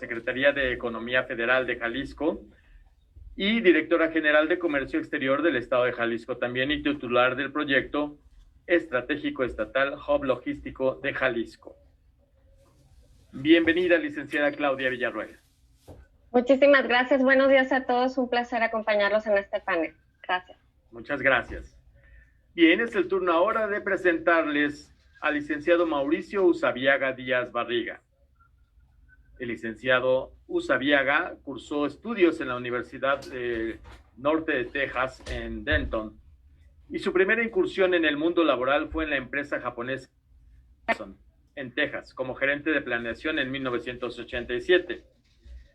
Secretaría de Economía Federal de Jalisco y directora general de Comercio Exterior del Estado de Jalisco también y titular del proyecto estratégico estatal Hub Logístico de Jalisco. Bienvenida, licenciada Claudia Villarroel. Muchísimas gracias. Buenos días a todos. Un placer acompañarlos en este panel. Gracias. Muchas gracias. Bien, es el turno ahora de presentarles al licenciado Mauricio Usabiaga Díaz Barriga. El licenciado Usabiaga cursó estudios en la Universidad Norte de Texas en Denton y su primera incursión en el mundo laboral fue en la empresa japonesa en Texas como gerente de planeación en 1987.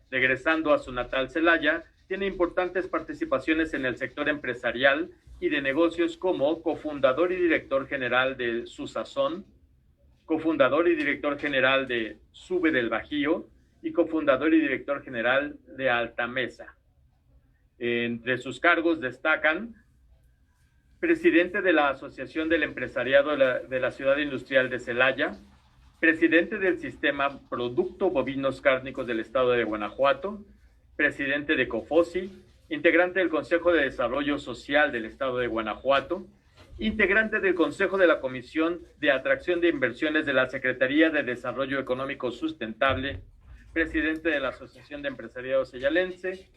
Regresando a su natal Celaya, tiene importantes participaciones en el sector empresarial y de negocios como cofundador y director general de Susazón, cofundador y director general de Sube del Bajío y cofundador y director general de Altamesa. Entre sus cargos destacan presidente de la Asociación del Empresariado de la Ciudad Industrial de Celaya, presidente del Sistema Producto Bovinos Cárnicos del Estado de Guanajuato, presidente de COFOSI, integrante del Consejo de Desarrollo Social del Estado de Guanajuato, integrante del Consejo de la Comisión de Atracción de Inversiones de la Secretaría de Desarrollo Económico Sustentable, presidente de la Asociación de Empresariado Celayense,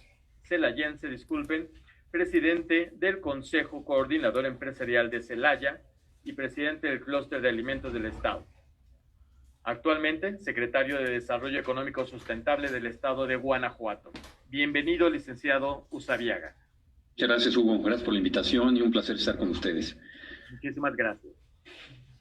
presidente del Consejo Coordinador Empresarial de Celaya y presidente del Clúster de Alimentos del Estado. Actualmente, secretario de Desarrollo Económico Sustentable del Estado de Guanajuato. Bienvenido, licenciado Usabiaga. Muchas gracias, Hugo. Gracias por la invitación y un placer estar con ustedes. Muchísimas gracias.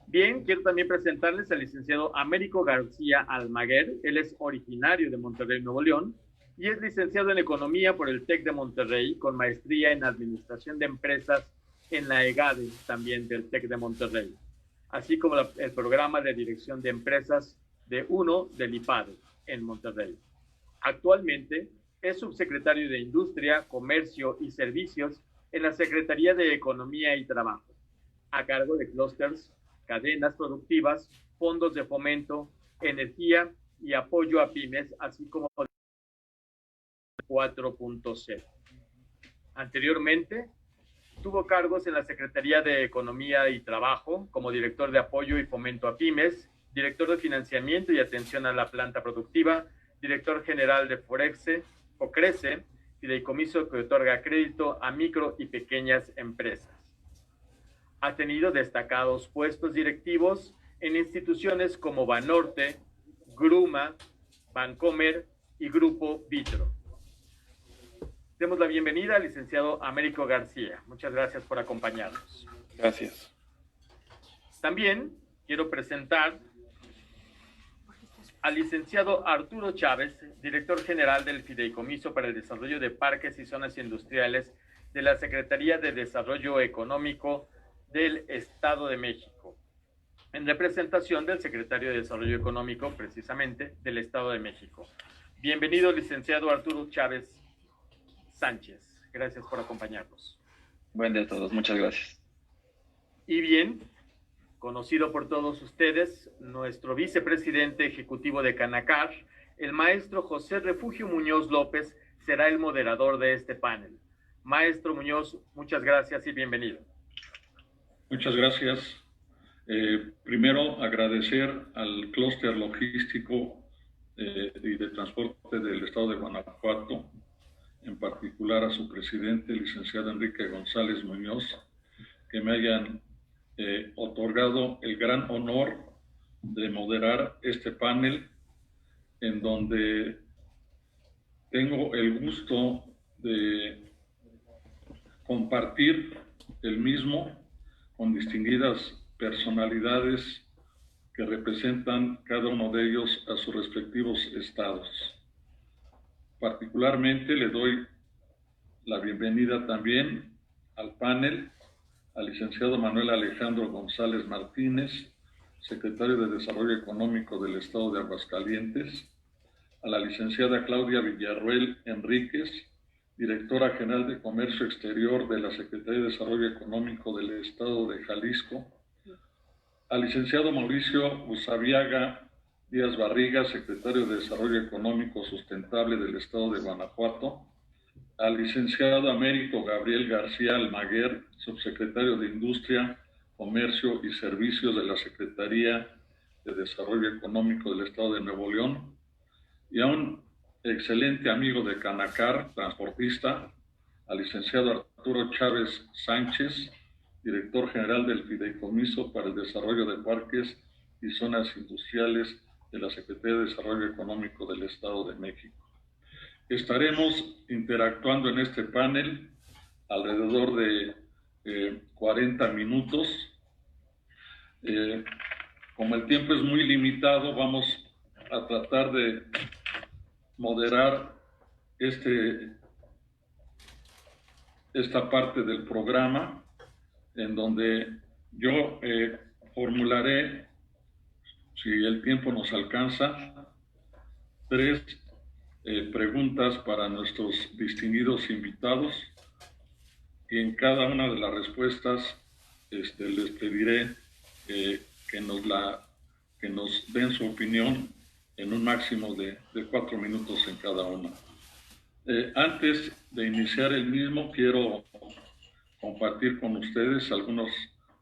Bien, quiero también presentarles al licenciado Américo García Almaguer. Él es originario de Monterrey, Nuevo León, y es licenciado en Economía por el TEC de Monterrey, con maestría en Administración de Empresas en la EGADE, también del TEC de Monterrey, así como el programa de Dirección de Empresas de UNO del IPADE en Monterrey. Actualmente es subsecretario de Industria, Comercio y Servicios en la Secretaría de Economía y Trabajo, a cargo de clústeres, cadenas productivas, fondos de fomento, energía y apoyo a pymes, así como 4.0. Anteriormente, tuvo cargos en la Secretaría de Economía y Trabajo como director de apoyo y fomento a pymes, director de financiamiento y atención a la planta productiva, director general de FOCRECE, fideicomiso que otorga crédito a micro y pequeñas empresas. Ha tenido destacados puestos directivos en instituciones como Banorte, Gruma, Bancomer y Grupo Vitro. Demos la bienvenida al licenciado Américo García. Muchas gracias por acompañarnos. Gracias. También quiero presentar al licenciado Arturo Chávez, director general del Fideicomiso para el Desarrollo de Parques y Zonas Industriales de la Secretaría de Desarrollo Económico del Estado de México, en representación del secretario de Desarrollo Económico, precisamente, del Estado de México. Bienvenido, licenciado Arturo Chávez Sánchez. Gracias por acompañarnos. Buen día a todos, muchas gracias. Y bien, conocido por todos ustedes, nuestro vicepresidente ejecutivo de Canacar, el maestro José Refugio Muñoz López, será el moderador de este panel. Maestro Muñoz, muchas gracias y bienvenido. Muchas gracias. Primero, agradecer al clúster logístico y de transporte del Estado de Guanajuato, en particular a su presidente, el licenciado Enrique González Muñoz, que me hayan otorgado el gran honor de moderar este panel, en donde tengo el gusto de compartir el mismo con distinguidas personalidades que representan cada uno de ellos a sus respectivos estados. Particularmente le doy la bienvenida también al panel al licenciado Manuel Alejandro González Martínez, secretario de Desarrollo Económico del Estado de Aguascalientes, a la licenciada Claudia Villarroel Enríquez, directora general de Comercio Exterior de la Secretaría de Desarrollo Económico del Estado de Jalisco, al licenciado Mauricio Usabiaga Díaz Barriga, secretario de Desarrollo Económico Sustentable del Estado de Guanajuato, al licenciado Américo Gabriel García Almaguer, subsecretario de Industria, Comercio y Servicios de la Secretaría de Desarrollo Económico del Estado de Nuevo León, y a un excelente amigo de Canacar, transportista, al licenciado Arturo Chávez Sánchez, director general del Fideicomiso para el Desarrollo de Parques y Zonas Industriales de la Secretaría de Desarrollo Económico del Estado de México. Estaremos interactuando en este panel alrededor de 40 minutos. Como el tiempo es muy limitado, vamos a tratar de moderar esta parte del programa, en donde yo formularé, si el tiempo nos alcanza, 3 preguntas para nuestros distinguidos invitados, y en cada una de las respuestas les pediré que nos den su opinión en un máximo de 4 minutos en cada una. Antes de iniciar el mismo, quiero compartir con ustedes algunos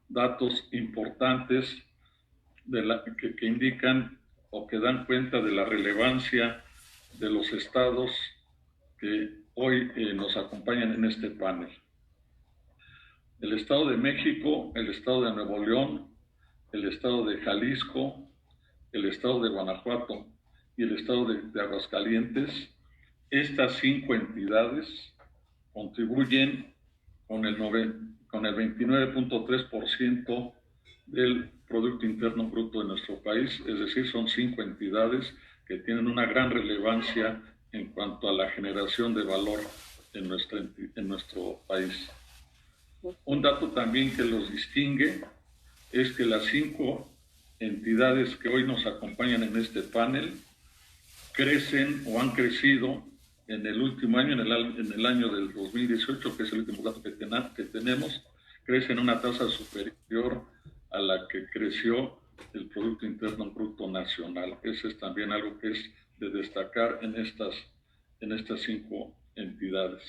datos importantes que indican o que dan cuenta de la relevancia de los estados que hoy nos acompañan en este panel. El Estado de México, el Estado de Nuevo León, el Estado de Jalisco, el Estado de Guanajuato y el Estado de Aguascalientes, estas 5 entidades contribuyen con el 29.3% del Producto Interno Bruto de nuestro país, es decir, son 5 entidades que tienen una gran relevancia en cuanto a la generación de valor en nuestro país. Un dato también que los distingue es que las 5 entidades que hoy nos acompañan en este panel crecen o han crecido en el último año, en el año del 2018, que es el último dato que tenemos, crecen a una tasa superior a la que creció el Producto Interno Bruto Nacional. Eso es también algo que es de destacar en estas 5 entidades.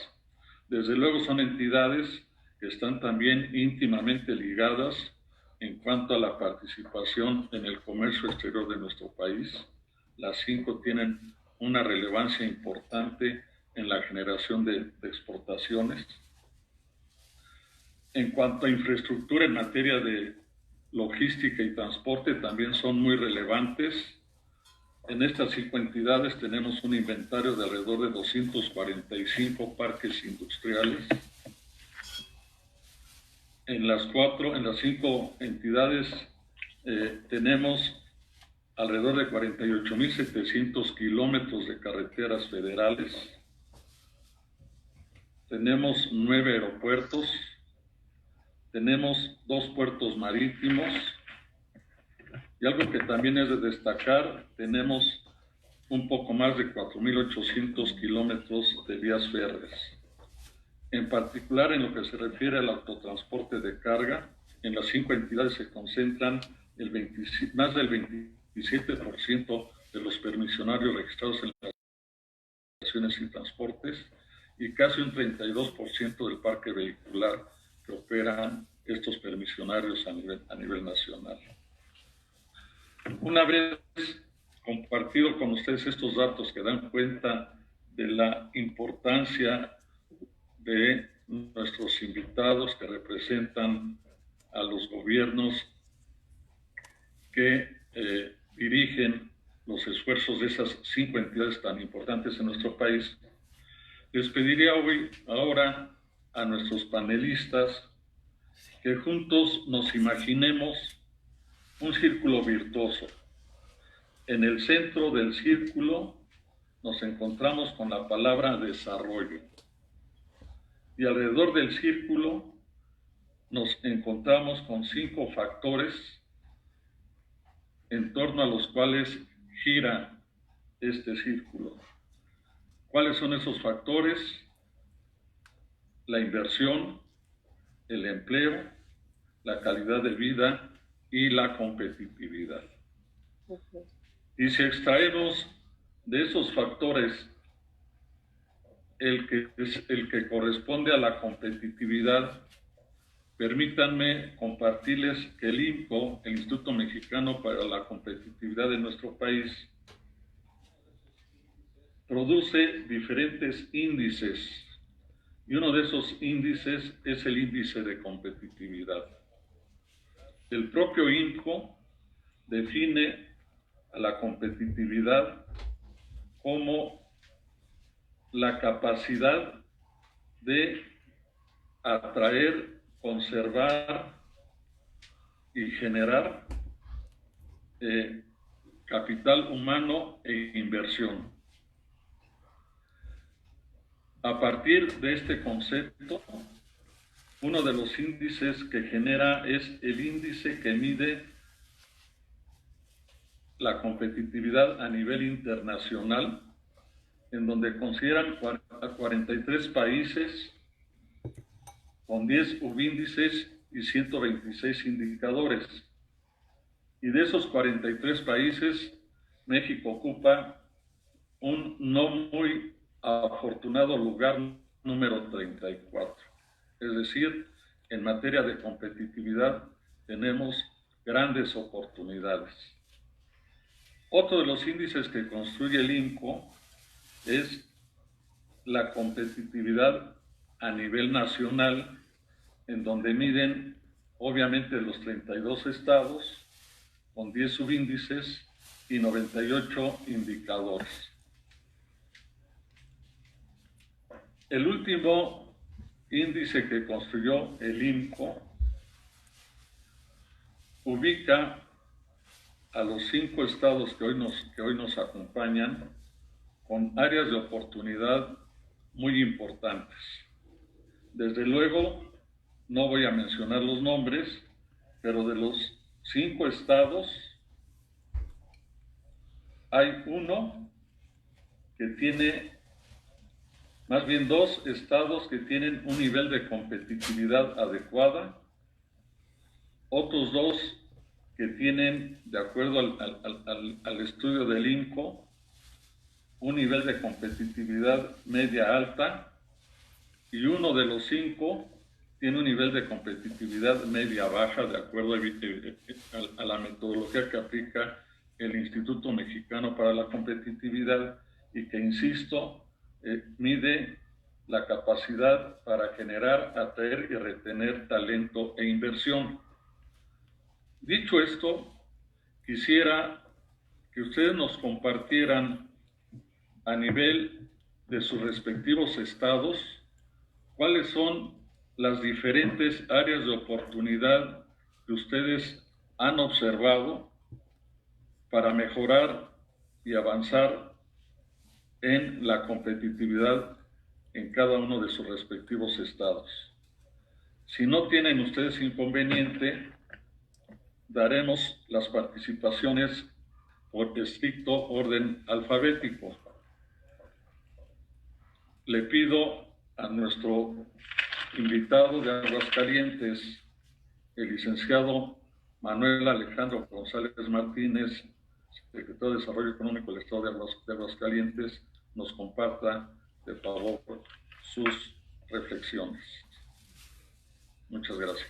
Desde luego son entidades que están también íntimamente ligadas en cuanto a la participación en el comercio exterior de nuestro país. Las 5 tienen una relevancia importante en la generación de exportaciones. En cuanto a infraestructura en materia de logística y transporte, también son muy relevantes. En estas 5 entidades tenemos un inventario de alrededor de 245 parques industriales. En las 5 entidades tenemos alrededor de 48.700 kilómetros de carreteras federales. Tenemos 9 aeropuertos, tenemos 2 puertos marítimos, y algo que también es de destacar, tenemos un poco más de 4.800 kilómetros de vías férreas. En particular, en lo que se refiere al autotransporte de carga, en las 5 entidades se concentran más del 27% de los permisionarios registrados en las operaciones y transportes, y casi un 32% del parque vehicular que operan estos permisionarios a nivel nacional. Una vez compartido con ustedes estos datos que dan cuenta de la importancia de nuestros invitados que representan a los gobiernos que dirigen los esfuerzos de esas 5 entidades tan importantes en nuestro país, les pediría ahora a nuestros panelistas que juntos nos imaginemos un círculo virtuoso. En el centro del círculo nos encontramos con la palabra desarrollo, y alrededor del círculo nos encontramos con 5 factores en torno a los cuales gira este círculo. ¿Cuáles son esos factores? La inversión, el empleo, la calidad de vida y la competitividad. Y si extraemos de esos factores el que corresponde a la competitividad, permítanme compartirles que el IMCO, el Instituto Mexicano para la Competitividad de nuestro país, produce diferentes índices, y uno de esos índices es el índice de competitividad. El propio IMCO define a la competitividad como la capacidad de atraer, conservar y generar capital humano e inversión. A partir de este concepto, uno de los índices que genera es el índice que mide la competitividad a nivel internacional, en donde consideran a 43 países con 10 subíndices y 126 indicadores. Y de esos 43 países, México ocupa un no muy afortunado lugar número 34. Es decir, en materia de competitividad tenemos grandes oportunidades. Otro de los índices que construye el IMCO es la competitividad a nivel nacional, en donde miden obviamente los 32 estados con 10 subíndices y 98 indicadores. El último índice que construyó el IMCO ubica a los 5 estados que hoy nos acompañan con áreas de oportunidad muy importantes. Desde luego, no voy a mencionar los nombres, pero de los 5 estados, hay uno que tiene, más bien 2 estados que tienen un nivel de competitividad adecuada, otros 2 que tienen, de acuerdo al estudio del IMCO, un nivel de competitividad media alta, y uno de los 5 tiene un nivel de competitividad media baja, de acuerdo a la metodología que aplica el Instituto Mexicano para la Competitividad, y que, insisto, mide la capacidad para generar, atraer y retener talento e inversión. Dicho esto, quisiera que ustedes nos compartieran a nivel de sus respectivos estados cuáles son las diferentes áreas de oportunidad que ustedes han observado para mejorar y avanzar en la competitividad en cada uno de sus respectivos estados. Si no tienen ustedes inconveniente, daremos las participaciones por estricto orden alfabético. Le pido a nuestro invitado de Aguascalientes, el licenciado Manuel Alejandro González Martínez, secretario de Desarrollo Económico del Estado de Aguascalientes, nos comparta, de favor, sus reflexiones. Muchas gracias.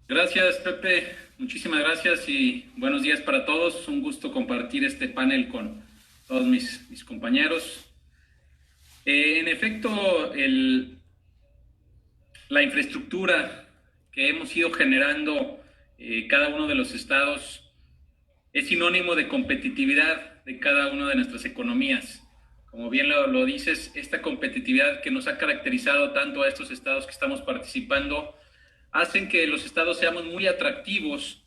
Gracias, Pepe. Muchísimas gracias y buenos días para todos. Un gusto compartir este panel con todos mis compañeros. En efecto, la infraestructura que hemos ido generando cada uno de los estados es sinónimo de competitividad de cada una de nuestras economías. Como bien lo dices, esta competitividad que nos ha caracterizado tanto a estos estados que estamos participando hacen que los estados seamos muy atractivos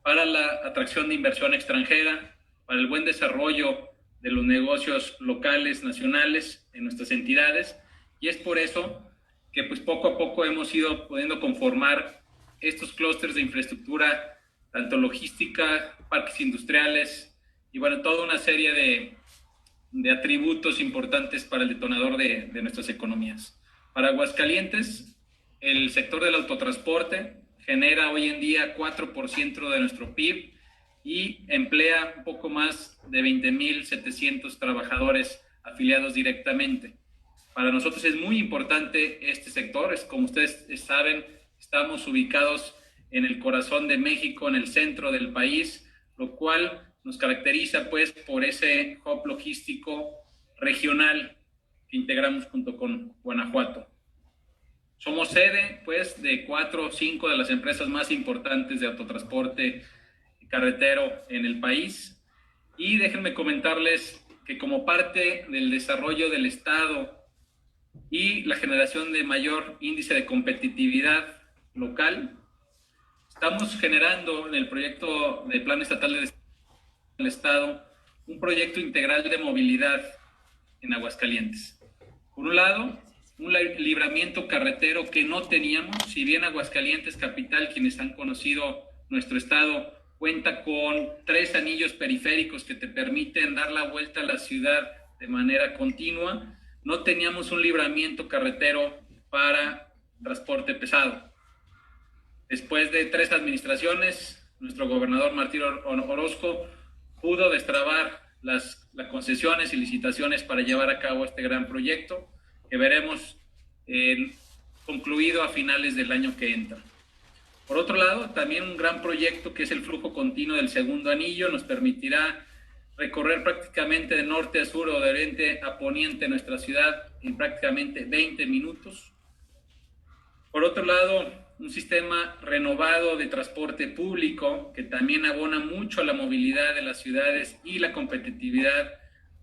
para la atracción de inversión extranjera, para el buen desarrollo de los negocios locales, nacionales, en nuestras entidades, y es por eso que pues poco a poco hemos ido pudiendo conformar estos clústeres de infraestructura, tanto logística, parques industriales, y bueno, toda una serie de atributos importantes para el detonador de nuestras economías. Para Aguascalientes, el sector del autotransporte genera hoy en día 4% de nuestro PIB y emplea un poco más de 20,700 trabajadores afiliados directamente. Para nosotros es muy importante este sector. Como ustedes saben, estamos ubicados en el corazón de México, en el centro del país, lo cual nos caracteriza pues por ese hub logístico regional que integramos junto con Guanajuato. Somos sede pues de 4 o 5 de las empresas más importantes de autotransporte carretero en el país, y déjenme comentarles que como parte del desarrollo del Estado y la generación de mayor índice de competitividad local, estamos generando en el proyecto de Plan Estatal del Estado un proyecto integral de movilidad en Aguascalientes. Por un lado, un libramiento carretero que no teníamos. Si bien Aguascalientes capital, quienes han conocido nuestro estado, cuenta con 3 anillos periféricos que te permiten dar la vuelta a la ciudad de manera continua, no teníamos un libramiento carretero para transporte pesado. Después de 3 administraciones, nuestro gobernador Martín Orozco pudo destrabar las concesiones y licitaciones para llevar a cabo este gran proyecto, que veremos concluido a finales del año que entra. Por otro lado, también un gran proyecto que es el flujo continuo del segundo anillo nos permitirá recorrer prácticamente de norte a sur o de oriente a poniente nuestra ciudad en prácticamente 20 minutos. Por otro lado, un sistema renovado de transporte público que también abona mucho a la movilidad de las ciudades y la competitividad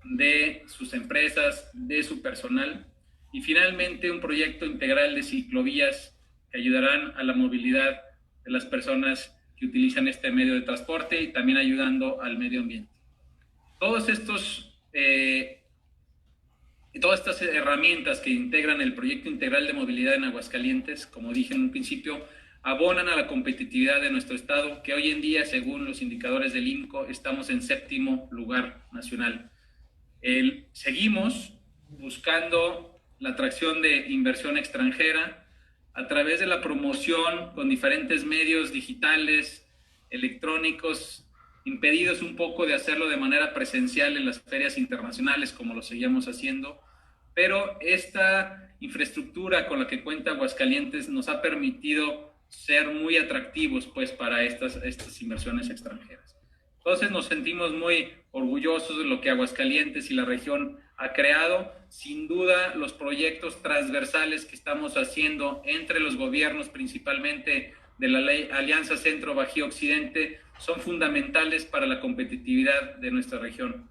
de sus empresas, de su personal. Y finalmente, un proyecto integral de ciclovías que ayudarán a la movilidad de las personas que utilizan este medio de transporte y también ayudando al medio ambiente. Todas estas herramientas que integran el proyecto integral de movilidad en Aguascalientes, como dije en un principio, abonan a la competitividad de nuestro estado, que hoy en día, según los indicadores del INCO, estamos en 7º lugar nacional. Seguimos buscando la atracción de inversión extranjera a través de la promoción con diferentes medios digitales, electrónicos, impedidos un poco de hacerlo de manera presencial en las ferias internacionales como lo seguíamos haciendo, pero esta infraestructura con la que cuenta Aguascalientes nos ha permitido ser muy atractivos pues para estas inversiones extranjeras. Entonces nos sentimos muy orgullosos de lo que Aguascalientes y la región ha creado. Sin duda, los proyectos transversales que estamos haciendo entre los gobiernos, principalmente de la Alianza Centro Bajío Occidente, son fundamentales para la competitividad de nuestra región.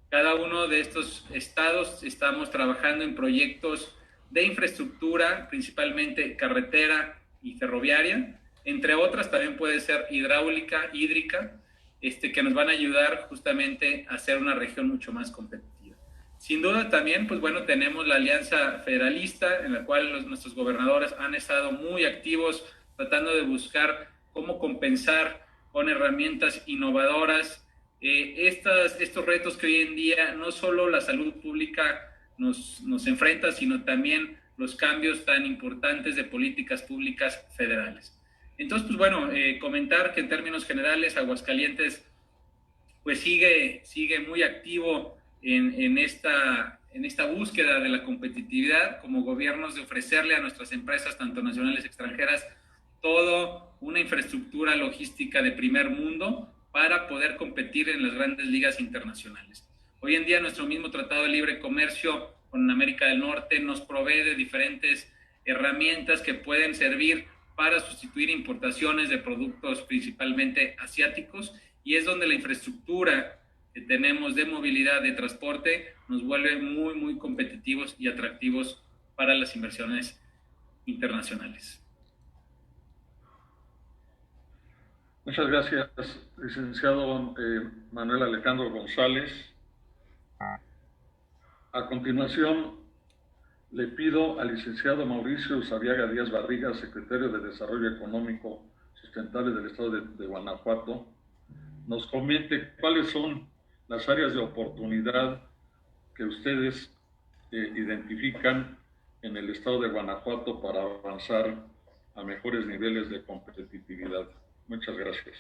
Cada uno de estos estados estamos trabajando en proyectos de infraestructura, principalmente carretera y ferroviaria, entre otras también puede ser hidráulica, hídrica, que nos van a ayudar justamente a ser una región mucho más competitiva. Sin duda también, pues bueno, tenemos la Alianza Federalista, en la cual nuestros gobernadores han estado muy activos tratando de buscar cómo compensar con herramientas innovadoras estos retos que hoy en día no solo la salud pública nos enfrenta, sino también los cambios tan importantes de políticas públicas federales. Entonces, pues bueno, comentar que en términos generales Aguascalientes pues sigue muy activo en esta búsqueda de la competitividad como gobiernos, de ofrecerle a nuestras empresas, tanto nacionales y extranjeras, toda una infraestructura logística de primer mundo para poder competir en las grandes ligas internacionales. Hoy en día nuestro mismo Tratado de Libre Comercio con América del Norte nos provee de diferentes herramientas que pueden servir para sustituir importaciones de productos principalmente asiáticos, y es donde la infraestructura que tenemos de movilidad, de transporte, nos vuelve muy, muy competitivos y atractivos para las inversiones internacionales. Muchas gracias, licenciado Manuel Alejandro González. A continuación, le pido al licenciado Mauricio Usabiaga Díaz Barriga, secretario de Desarrollo Económico Sustentable del Estado de Guanajuato, nos comente cuáles son las áreas de oportunidad que ustedes identifican en el Estado de Guanajuato para avanzar a mejores niveles de competitividad. Muchas gracias.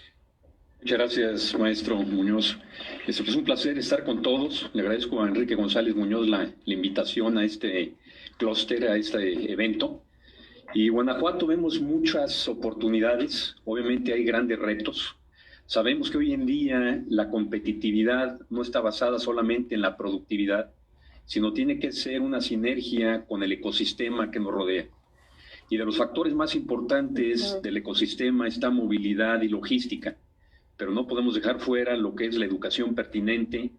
Muchas gracias, maestro Muñoz. Es un placer estar con todos. Le agradezco a Enrique González Muñoz la invitación a este clúster, a este evento. Y Guanajuato vemos muchas oportunidades, obviamente hay grandes retos. Sabemos que hoy en día la competitividad no está basada solamente en la productividad, sino tiene que ser una sinergia con el ecosistema que nos rodea. Y de los factores más importantes del ecosistema está movilidad y logística, pero no podemos dejar fuera lo que es la educación pertinente,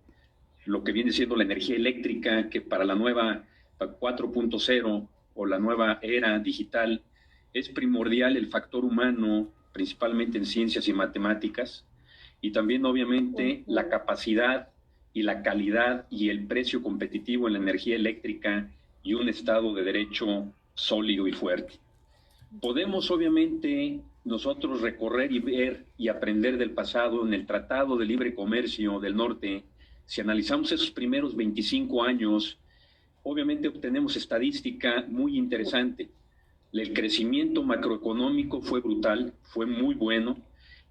lo que viene siendo la energía eléctrica, que para la nueva 4.0 o la nueva era digital es primordial el factor humano, principalmente en ciencias y matemáticas, y también obviamente la capacidad y la calidad y el precio competitivo en la energía eléctrica y un Estado de Derecho sólido y fuerte. Podemos obviamente nosotros recorrer y ver y aprender del pasado en el Tratado de Libre Comercio del Norte. Si analizamos esos primeros 25 años, obviamente obtenemos estadística muy interesante. El crecimiento macroeconómico fue brutal, fue muy bueno,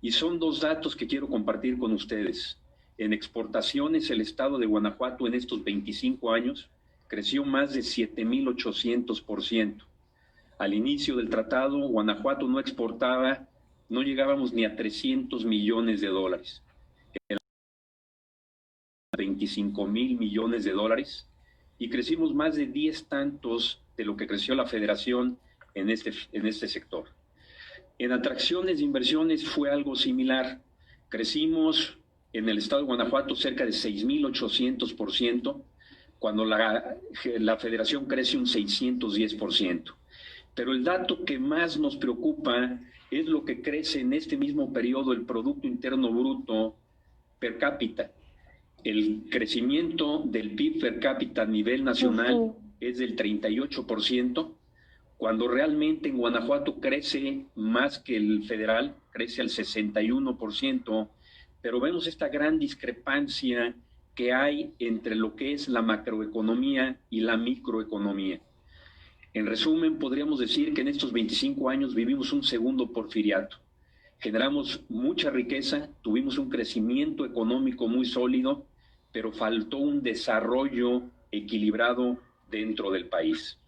y son dos datos que quiero compartir con ustedes. En exportaciones, el estado de Guanajuato en estos 25 años creció más de 7,800%. Al inicio del tratado, Guanajuato no exportaba, no llegábamos ni a 300 millones de dólares. 25,000 millones de dólares, y crecimos más de 10 tantos de lo que creció la federación en este sector. En atracciones de inversiones fue algo similar. Crecimos en el estado de Guanajuato cerca de 6,800%, cuando la federación crece un 610%. Pero el dato que más nos preocupa es lo que crece en este mismo periodo el Producto Interno Bruto per cápita. El crecimiento del PIB per cápita a nivel nacional es del 38%, cuando realmente en Guanajuato crece más que el federal, crece al 61%, pero vemos esta gran discrepancia que hay entre lo que es la macroeconomía y la microeconomía. En resumen, podríamos decir que en estos 25 años vivimos un segundo porfiriato. Generamos mucha riqueza, tuvimos un crecimiento económico muy sólido, pero faltó un desarrollo equilibrado dentro del país.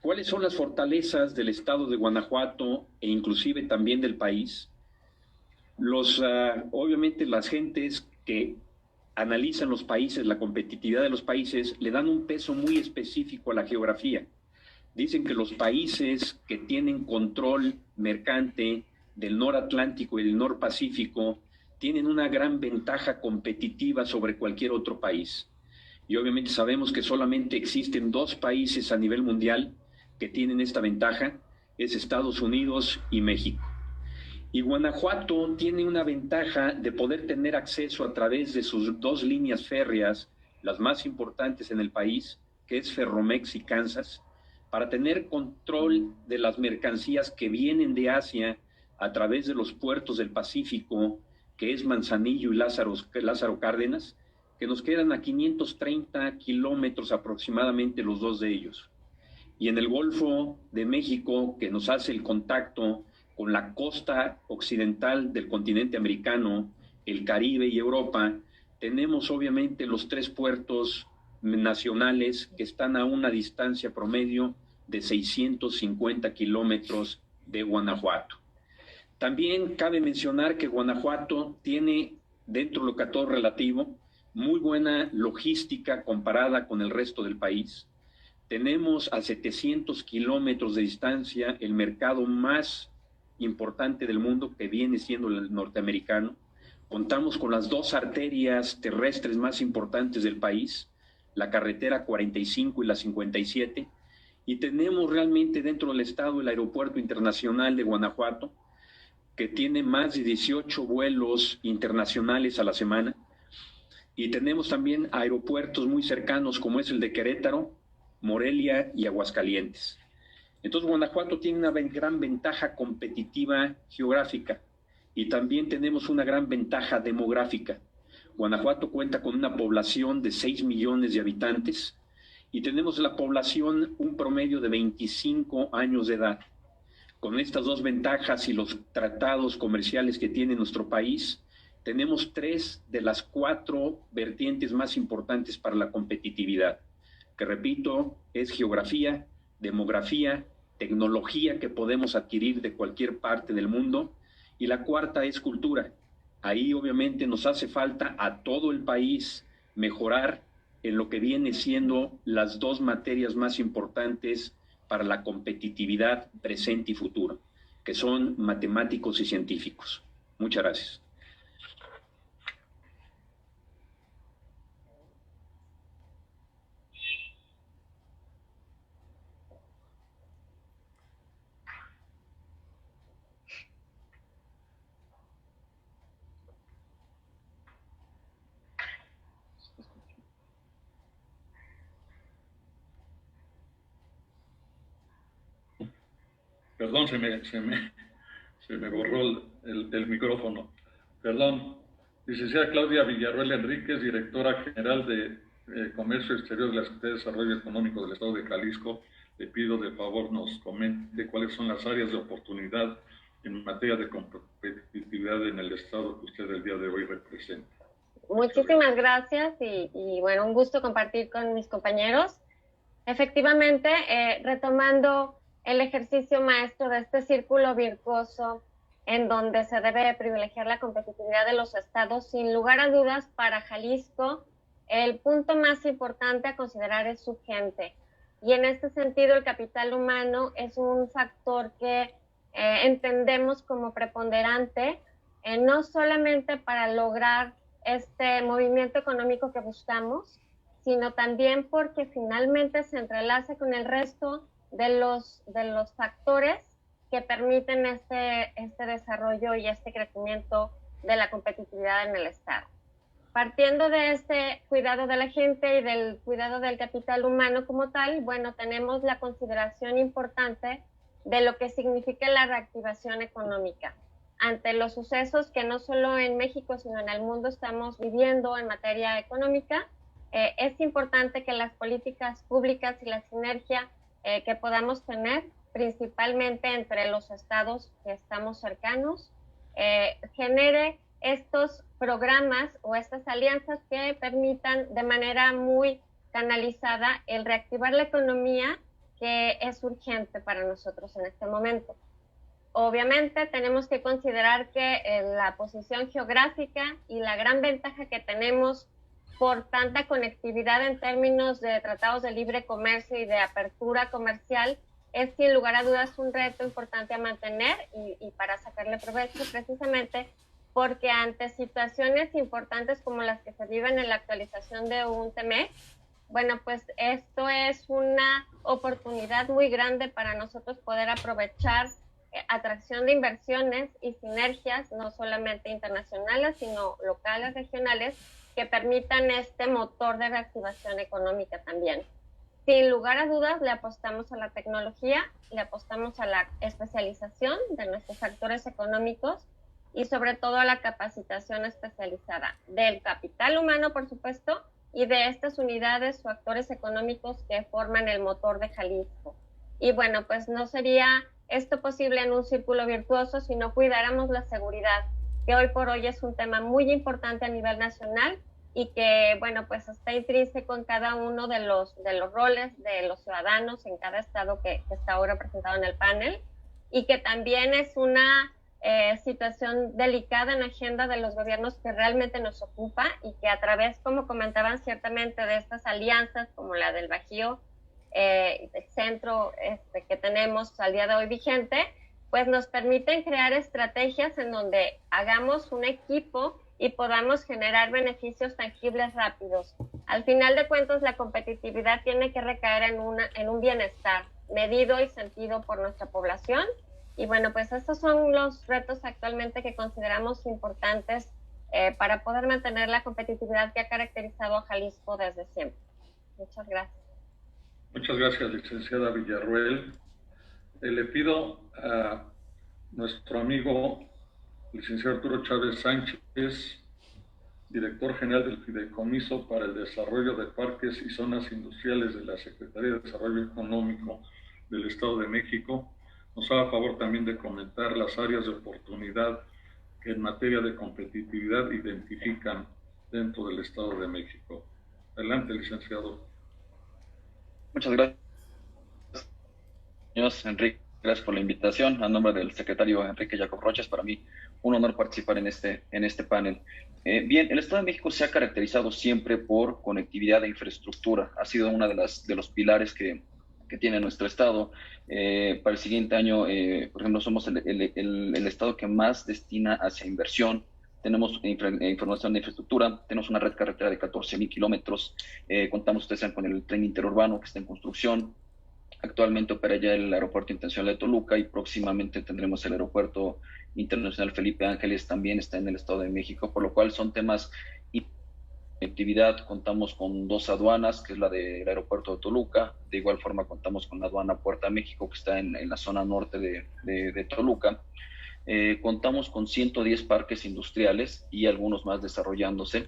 ¿Cuáles son las fortalezas del estado de Guanajuato e inclusive también del país? Obviamente las gentes que analizan los países, la competitividad de los países, le dan un peso muy específico a la geografía. Dicen que los países que tienen control mercante del Noratlántico y del Norpacífico tienen una gran ventaja competitiva sobre cualquier otro país. Y obviamente sabemos que solamente existen dos países a nivel mundial que tienen esta ventaja, es Estados Unidos y México. Y Guanajuato tiene una ventaja de poder tener acceso a través de sus dos líneas férreas, las más importantes en el país, que es Ferromex y Kansas, para tener control de las mercancías que vienen de Asia a través de los puertos del Pacífico, que es Manzanillo y Lázaro Cárdenas, que nos quedan a 530 kilómetros aproximadamente los dos de ellos. Y en el Golfo de México, que nos hace el contacto con la costa occidental del continente americano, el Caribe y Europa, tenemos obviamente los tres puertos nacionales que están a una distancia promedio de 650 kilómetros de Guanajuato. También cabe mencionar que Guanajuato tiene, dentro de lo que a todo relativo, muy buena logística comparada con el resto del país. Tenemos a 700 kilómetros de distancia el mercado más importante del mundo, que viene siendo el norteamericano. Contamos con las dos arterias terrestres más importantes del país, la carretera 45 y la 57, y tenemos realmente dentro del estado el Aeropuerto Internacional de Guanajuato, que tiene más de 18 vuelos internacionales a la semana, y tenemos también aeropuertos muy cercanos como es el de Querétaro, Morelia y Aguascalientes. Entonces Guanajuato tiene una gran ventaja competitiva geográfica y también tenemos una gran ventaja demográfica. Guanajuato cuenta con una población de 6 millones de habitantes y tenemos la población un promedio de 25 años de edad. Con estas dos ventajas y los tratados comerciales que tiene nuestro país, tenemos 3 de las 4 vertientes más importantes para la competitividad, que repito, es geografía, demografía, tecnología que podemos adquirir de cualquier parte del mundo, y la cuarta es cultura. Ahí obviamente nos hace falta a todo el país mejorar en lo que viene siendo las 2 materias más importantes para la competitividad presente y futuro, que son matemáticos y científicos. Muchas gracias. Perdón, se me borró el micrófono. Perdón. Licenciada Claudia Villarroel Enríquez, directora general de Comercio Exterior de la Secretaría de Desarrollo Económico del Estado de Jalisco, le pido de favor nos comente cuáles son las áreas de oportunidad en materia de competitividad en el Estado que usted el día de hoy representa. Muchísimas gracias y bueno, un gusto compartir con mis compañeros. Efectivamente, retomando el ejercicio maestro de este círculo virtuoso en donde se debe privilegiar la competitividad de los estados, sin lugar a dudas, para Jalisco, el punto más importante a considerar es su gente. Y en este sentido, el capital humano es un factor que entendemos como preponderante, no solamente para lograr este movimiento económico que buscamos, sino también porque finalmente se entrelaza con el resto de los factores que permiten este desarrollo y este crecimiento de la competitividad en el Estado. Partiendo de este cuidado de la gente y del cuidado del capital humano como tal, bueno, tenemos la consideración importante de lo que significa la reactivación económica. Ante los sucesos que no solo en México, sino en el mundo estamos viviendo en materia económica, es importante que las políticas públicas y la sinergia que podamos tener, principalmente entre los estados que estamos cercanos, genere estos programas o estas alianzas que permitan de manera muy canalizada el reactivar la economía, que es urgente para nosotros en este momento. Obviamente tenemos que considerar que la posición geográfica y la gran ventaja que tenemos por tanta conectividad en términos de tratados de libre comercio y de apertura comercial es sin lugar a dudas un reto importante a mantener y para sacarle provecho, precisamente porque ante situaciones importantes como las que se viven en la actualización de un TEMEC, bueno, pues esto es una oportunidad muy grande para nosotros poder aprovechar atracción de inversiones y sinergias, no solamente internacionales, sino locales, regionales, que permitan este motor de reactivación económica también. Sin lugar a dudas, le apostamos a la tecnología, le apostamos a la especialización de nuestros actores económicos y sobre todo a la capacitación especializada del capital humano, por supuesto, y de estas unidades o actores económicos que forman el motor de Jalisco. Y bueno, pues no sería esto posible en un círculo virtuoso si no cuidáramos la seguridad, que hoy por hoy es un tema muy importante a nivel nacional y que, bueno, pues está intrínseco en cada uno de los roles de los ciudadanos en cada estado que está ahora presentado en el panel, y que también es una situación delicada en la agenda de los gobiernos que realmente nos ocupa y que a través, como comentaban ciertamente, de estas alianzas como la del Bajío, del centro que tenemos al día de hoy vigente, pues nos permiten crear estrategias en donde hagamos un equipo y podamos generar beneficios tangibles rápidos. Al final de cuentas, la competitividad tiene que recaer en un bienestar medido y sentido por nuestra población. Y bueno, pues estos son los retos actualmente que consideramos importantes para poder mantener la competitividad que ha caracterizado a Jalisco desde siempre. Muchas gracias. Muchas gracias, licenciada Villarroel. Le pido a nuestro amigo licenciado Arturo Chávez Sánchez, director general del Fideicomiso para el Desarrollo de Parques y Zonas Industriales de la Secretaría de Desarrollo Económico del Estado de México, nos haga favor también de comentar las áreas de oportunidad que en materia de competitividad identifican dentro del Estado de México. Adelante, licenciado. Muchas gracias, Enrique. Gracias por la invitación. A nombre del secretario Enrique Jacob Rocha, es para mí un honor participar en este panel. Bien, el Estado de México se ha caracterizado siempre por conectividad e infraestructura. Ha sido uno de los pilares que tiene nuestro Estado. Para el siguiente año, por ejemplo, somos el Estado que más destina hacia inversión. Tenemos información de infraestructura, tenemos una red carretera de 14,000 kilómetros, contamos, ustedes saben, con el tren interurbano que está en construcción. Actualmente opera ya el Aeropuerto Internacional de Toluca y próximamente tendremos el Aeropuerto Internacional Felipe Ángeles, también está en el Estado de México, por lo cual son temas de conectividad. Contamos con 2 aduanas, que es la del Aeropuerto de Toluca. De igual forma contamos con la aduana Puerta México, que está en la zona norte de Toluca. Contamos con 110 parques industriales y algunos más desarrollándose.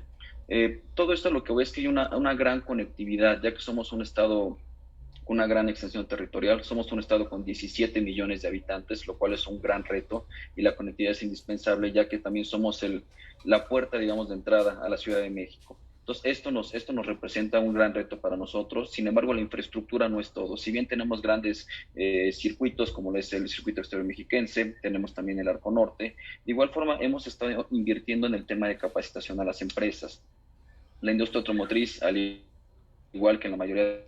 Todo esto lo que veo es que hay una gran conectividad, ya que somos un estado con una gran extensión territorial. Somos un estado con 17 millones de habitantes, lo cual es un gran reto, y la conectividad es indispensable, ya que también somos la puerta, digamos, de entrada a la Ciudad de México. Entonces, esto nos representa un gran reto para nosotros. Sin embargo, la infraestructura no es todo. Si bien tenemos grandes circuitos, como es el circuito exterior mexiquense, tenemos también el Arco Norte. De igual forma, hemos estado invirtiendo en el tema de capacitación a las empresas. La industria automotriz, al igual que en la mayoría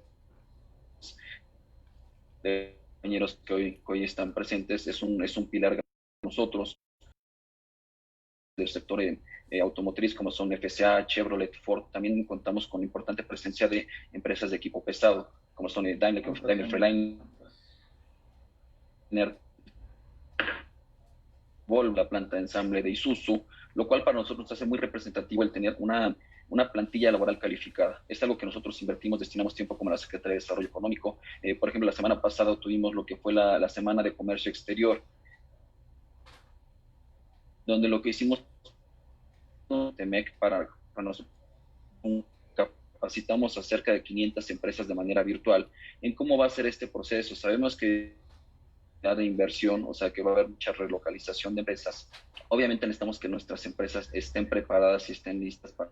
de compañeros que hoy están presentes, es un pilar para nosotros del sector automotriz, como son FCA, Chevrolet, Ford. También contamos con importante presencia de empresas de equipo pesado, como son Daimler Freightliner, Volvo, la planta de ensamble de Isuzu, lo cual para nosotros hace muy representativo el tener una plantilla laboral calificada. Es algo que nosotros invertimos, destinamos tiempo como la Secretaría de Desarrollo Económico. Por ejemplo, la semana pasada tuvimos lo que fue la Semana de Comercio Exterior, donde lo que hicimos TEMEC para nosotros, capacitamos a cerca de 500 empresas de manera virtual en cómo va a ser este proceso. Sabemos que de inversión, o sea que va a haber mucha relocalización de empresas. Obviamente necesitamos que nuestras empresas estén preparadas y estén listas para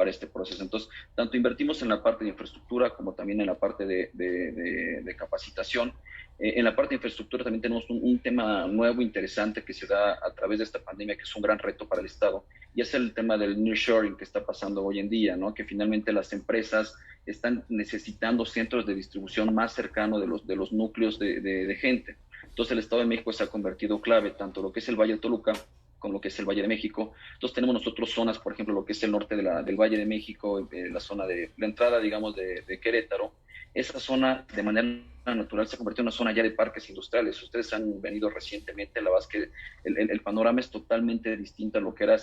este proceso. Entonces, tanto invertimos en la parte de infraestructura como también en la parte de capacitación. En la parte de infraestructura también tenemos un tema nuevo, interesante, que se da a través de esta pandemia, que es un gran reto para el Estado, y es el tema del nearshoring que está pasando hoy en día, ¿no? Que finalmente las empresas están necesitando centros de distribución más cercanos de los núcleos de gente. Entonces el Estado de México se ha convertido clave, tanto lo que es el Valle de Toluca como lo que es el Valle de México. Entonces tenemos nosotros zonas, por ejemplo, lo que es el norte del Valle de México, la zona de la entrada, digamos, de Querétaro. Esa zona, de manera natural, se ha convertido en una zona ya de parques industriales. Ustedes han venido recientemente, la verdad es que el panorama es totalmente distinto a lo que era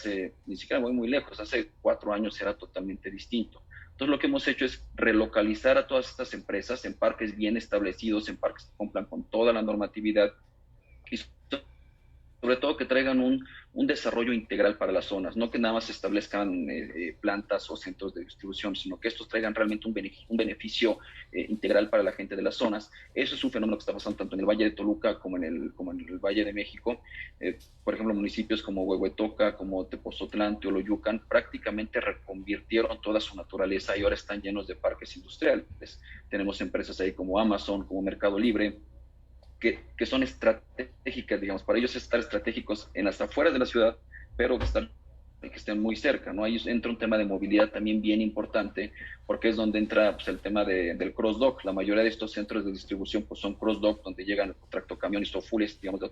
ni siquiera muy lejos, hace 4 años era totalmente distinto. Entonces lo que hemos hecho es relocalizar a todas estas empresas en parques bien establecidos, en parques que cumplan con toda la normatividad y sobre todo que traigan un desarrollo integral para las zonas, no que nada más se establezcan plantas o centros de distribución, sino que estos traigan realmente un beneficio integral para la gente de las zonas. Eso es un fenómeno que está pasando tanto en el Valle de Toluca como en el Valle de México. Por ejemplo, municipios como Huehuetoca, como Tepozotlán, Teoloyucan, prácticamente reconvirtieron toda su naturaleza y ahora están llenos de parques industriales. Tenemos empresas ahí como Amazon, como Mercado Libre, que son estratégicas, digamos, para ellos estar estratégicos en las afueras de la ciudad, pero que estén muy cerca, ¿no? Ahí entra un tema de movilidad también bien importante, porque es donde entra pues, el tema del cross-dock. La mayoría de estos centros de distribución pues, son cross-dock, donde llegan tractocamiones o fules, digamos, de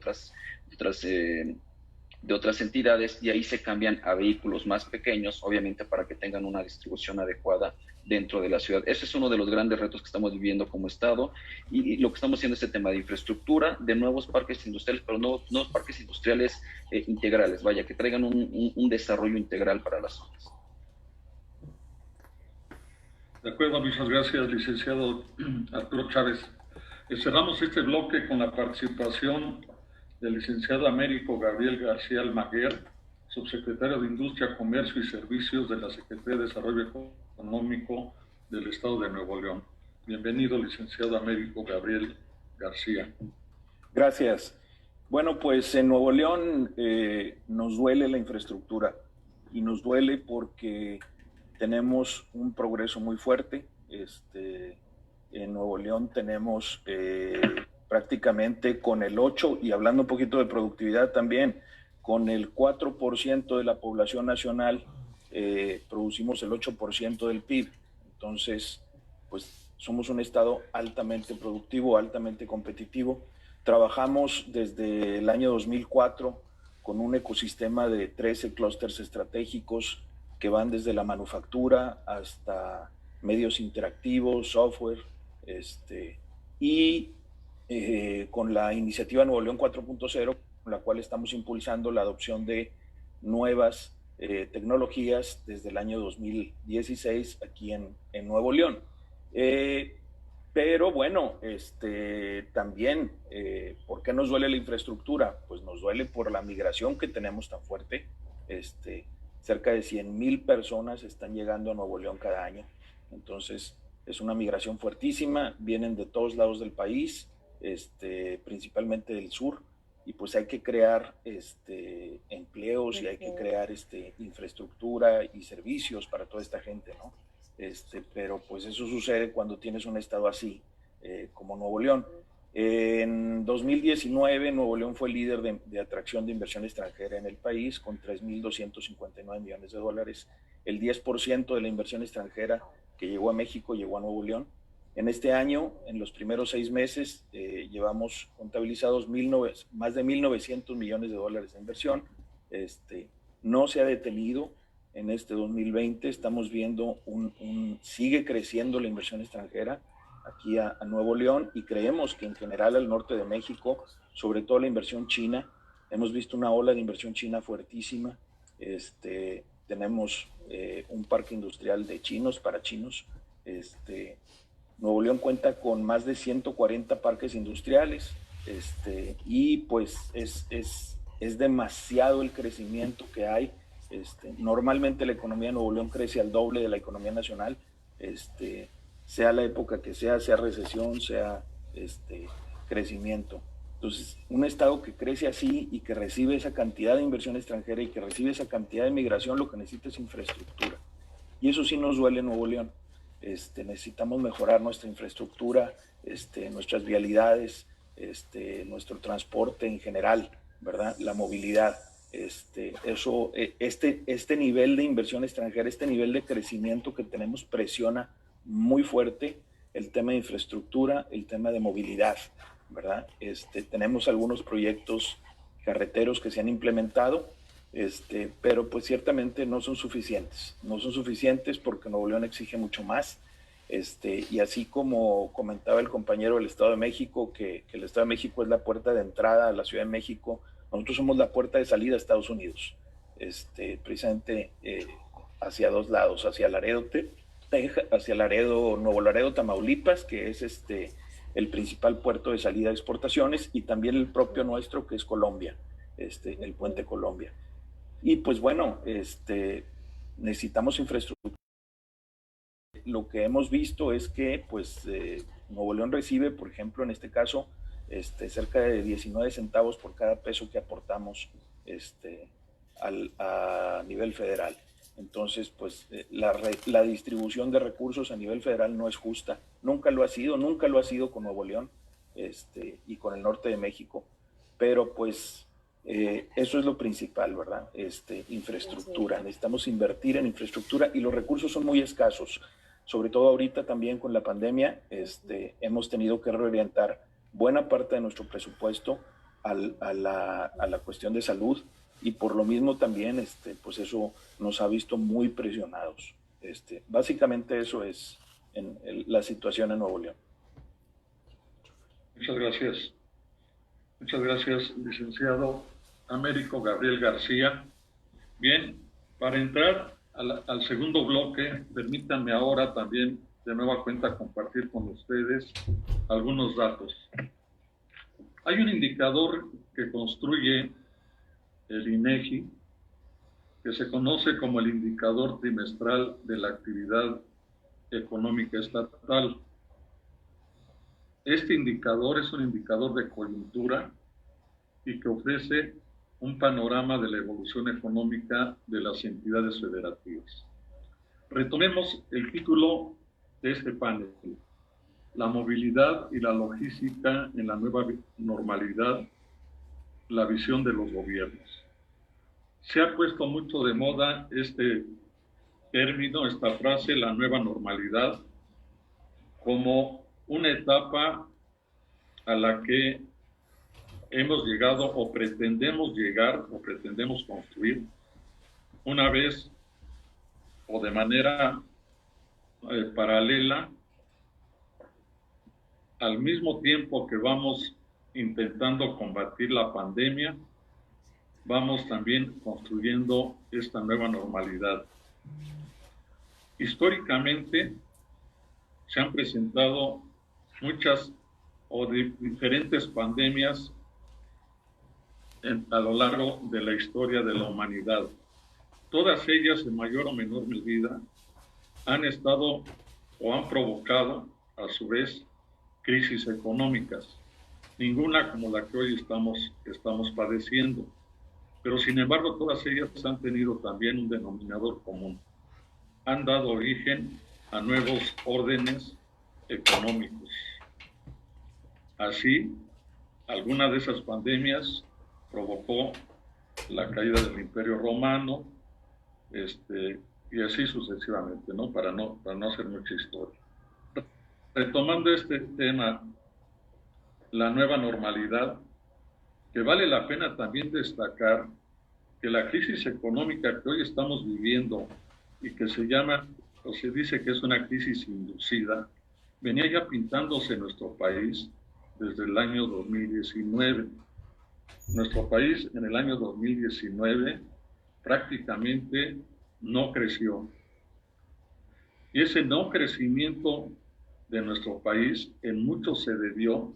otras entidades, y ahí se cambian a vehículos más pequeños, obviamente para que tengan una distribución adecuada dentro de la ciudad. Ese es uno de los grandes retos que estamos viviendo como Estado, y lo que estamos haciendo es el tema de infraestructura, de nuevos parques industriales, pero nuevos parques industriales integrales, vaya, que traigan un desarrollo integral para las zonas. De acuerdo, muchas gracias, licenciado Arturo Chávez. Cerramos este bloque con la participación del licenciado Américo Gabriel García Almaguer, subsecretario de Industria, Comercio y Servicios de la Secretaría de Desarrollo Económico del Estado de Nuevo León. Bienvenido, licenciado Américo Gabriel García. Gracias. Bueno, pues en Nuevo León nos duele la infraestructura y nos duele porque tenemos un progreso muy fuerte. En Nuevo León tenemos prácticamente con el 8, y hablando un poquito de productividad también, con el 4% de la población nacional producimos el 8% del PIB. Entonces, pues somos un estado altamente productivo, altamente competitivo. Trabajamos desde el año 2004 con un ecosistema de 13 clústeres estratégicos que van desde la manufactura hasta medios interactivos, software, y con la iniciativa Nuevo León 4.0, con la cual estamos impulsando la adopción de nuevas tecnologías desde el año 2016 aquí en Nuevo León. Pero bueno, también, ¿por qué nos duele la infraestructura? Pues nos duele por la migración que tenemos tan fuerte. Cerca de 100,000 personas están llegando a Nuevo León cada año. Entonces, es una migración fuertísima, vienen de todos lados del país, principalmente del sur, y pues hay que crear empleos y hay que crear infraestructura y servicios para toda esta gente, ¿no? Pero pues eso sucede cuando tienes un estado así como Nuevo León. En 2019 Nuevo León fue líder de atracción de inversión extranjera en el país con 3.259 millones de dólares. El 10% de la inversión extranjera que llegó a México llegó a Nuevo León. En este año, en los primeros 6 meses, llevamos contabilizados más de 1.900 millones de dólares de inversión. No se ha detenido. En este 2020 estamos viendo sigue creciendo la inversión extranjera aquí a Nuevo León, y creemos que en general al norte de México, sobre todo la inversión china, hemos visto una ola de inversión china fuertísima. Tenemos un parque industrial de chinos para chinos. Nuevo León cuenta con más de 140 parques industriales, y pues es demasiado el crecimiento que hay. Normalmente la economía de Nuevo León crece al doble de la economía nacional, sea la época que sea recesión, sea crecimiento. Entonces, un estado que crece así y que recibe esa cantidad de inversión extranjera y que recibe esa cantidad de migración, lo que necesita es infraestructura. Y eso sí nos duele en Nuevo León. Necesitamos mejorar nuestra infraestructura, nuestras vialidades, nuestro transporte en general, ¿verdad? La movilidad. Este nivel de inversión extranjera, este nivel de crecimiento que tenemos presiona muy fuerte el tema de infraestructura, el tema de movilidad, ¿verdad? Tenemos algunos proyectos carreteros que se han implementado, pero pues ciertamente no son suficientes. No son suficientes porque Nuevo León exige mucho más. Y así como comentaba el compañero del Estado de México, que el Estado de México es la puerta de entrada a la Ciudad de México, nosotros somos la puerta de salida a Estados Unidos, precisamente hacia dos lados, hacia Laredo, hacia Nuevo Laredo, Tamaulipas, que es el principal puerto de salida de exportaciones, y también el propio nuestro, que es Colombia, el puente Colombia. Y pues bueno, necesitamos infraestructura. Lo que hemos visto es que pues Nuevo León recibe, por ejemplo, en este caso, cerca de 19 centavos por cada peso que aportamos a nivel federal. Entonces, pues la distribución de recursos a nivel federal no es justa. Nunca lo ha sido con Nuevo León y con el norte de México. Pero pues eso es lo principal, ¿verdad? Infraestructura. Necesitamos invertir en infraestructura y los recursos son muy escasos. Sobre todo ahorita también con la pandemia, hemos tenido que reorientar buena parte de nuestro presupuesto a la cuestión de salud, y por lo mismo también pues eso nos ha visto muy presionados. Básicamente eso es la situación en Nuevo León. Muchas gracias. Muchas gracias, licenciado Américo Gabriel García. Bien, para entrar al segundo bloque, permítanme ahora también de nueva cuenta compartir con ustedes algunos datos. Hay un indicador que construye el INEGI, que se conoce como el indicador trimestral de la actividad económica estatal. Este indicador es un indicador de coyuntura y que ofrece un panorama de la evolución económica de las entidades federativas. Retomemos el título de este panel: la movilidad y la logística en la nueva normalidad, la visión de los gobiernos. Se ha puesto mucho de moda este término, esta frase, la nueva normalidad, como una etapa a la que hemos llegado o pretendemos llegar o pretendemos construir una vez o de manera paralela, al mismo tiempo que vamos intentando combatir la pandemia, vamos también construyendo esta nueva normalidad. Históricamente se han presentado muchas o diferentes pandemias a lo largo de la historia de la humanidad. Todas ellas, en mayor o menor medida, han estado o han provocado, a su vez, crisis económicas. Ninguna como la que hoy estamos padeciendo. Pero, sin embargo, todas ellas han tenido también un denominador común. Han dado origen a nuevos órdenes económicos. Así, alguna de esas pandemias provocó la caída del Imperio Romano, y así sucesivamente, ¿no? Para no hacer mucha historia. Retomando este tema, la nueva normalidad, que vale la pena también destacar que la crisis económica que hoy estamos viviendo y que se llama, o se dice que es una crisis inducida, venía ya pintándose en nuestro país desde el año 2019. Nuestro país en el año 2019 prácticamente no creció. Y ese no crecimiento de nuestro país en mucho se debió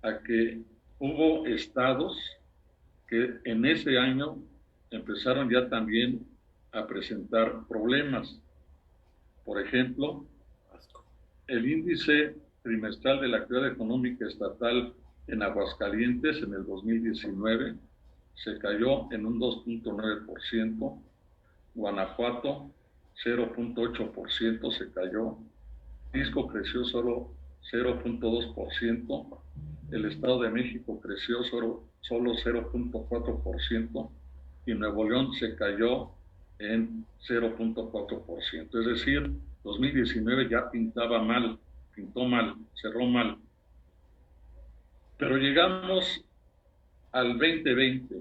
a que hubo estados que en ese año empezaron ya también a presentar problemas. Por ejemplo, el índice trimestral de la actividad económica estatal en Aguascalientes en el 2019 se cayó en un 2.9%, Guanajuato 0.8% se cayó, Jalisco creció solo 0.2%, el Estado de México creció solo 0.4% y Nuevo León se cayó en 0.4%. Es decir, 2019 ya pintó mal, cerró mal. Pero llegamos al 2020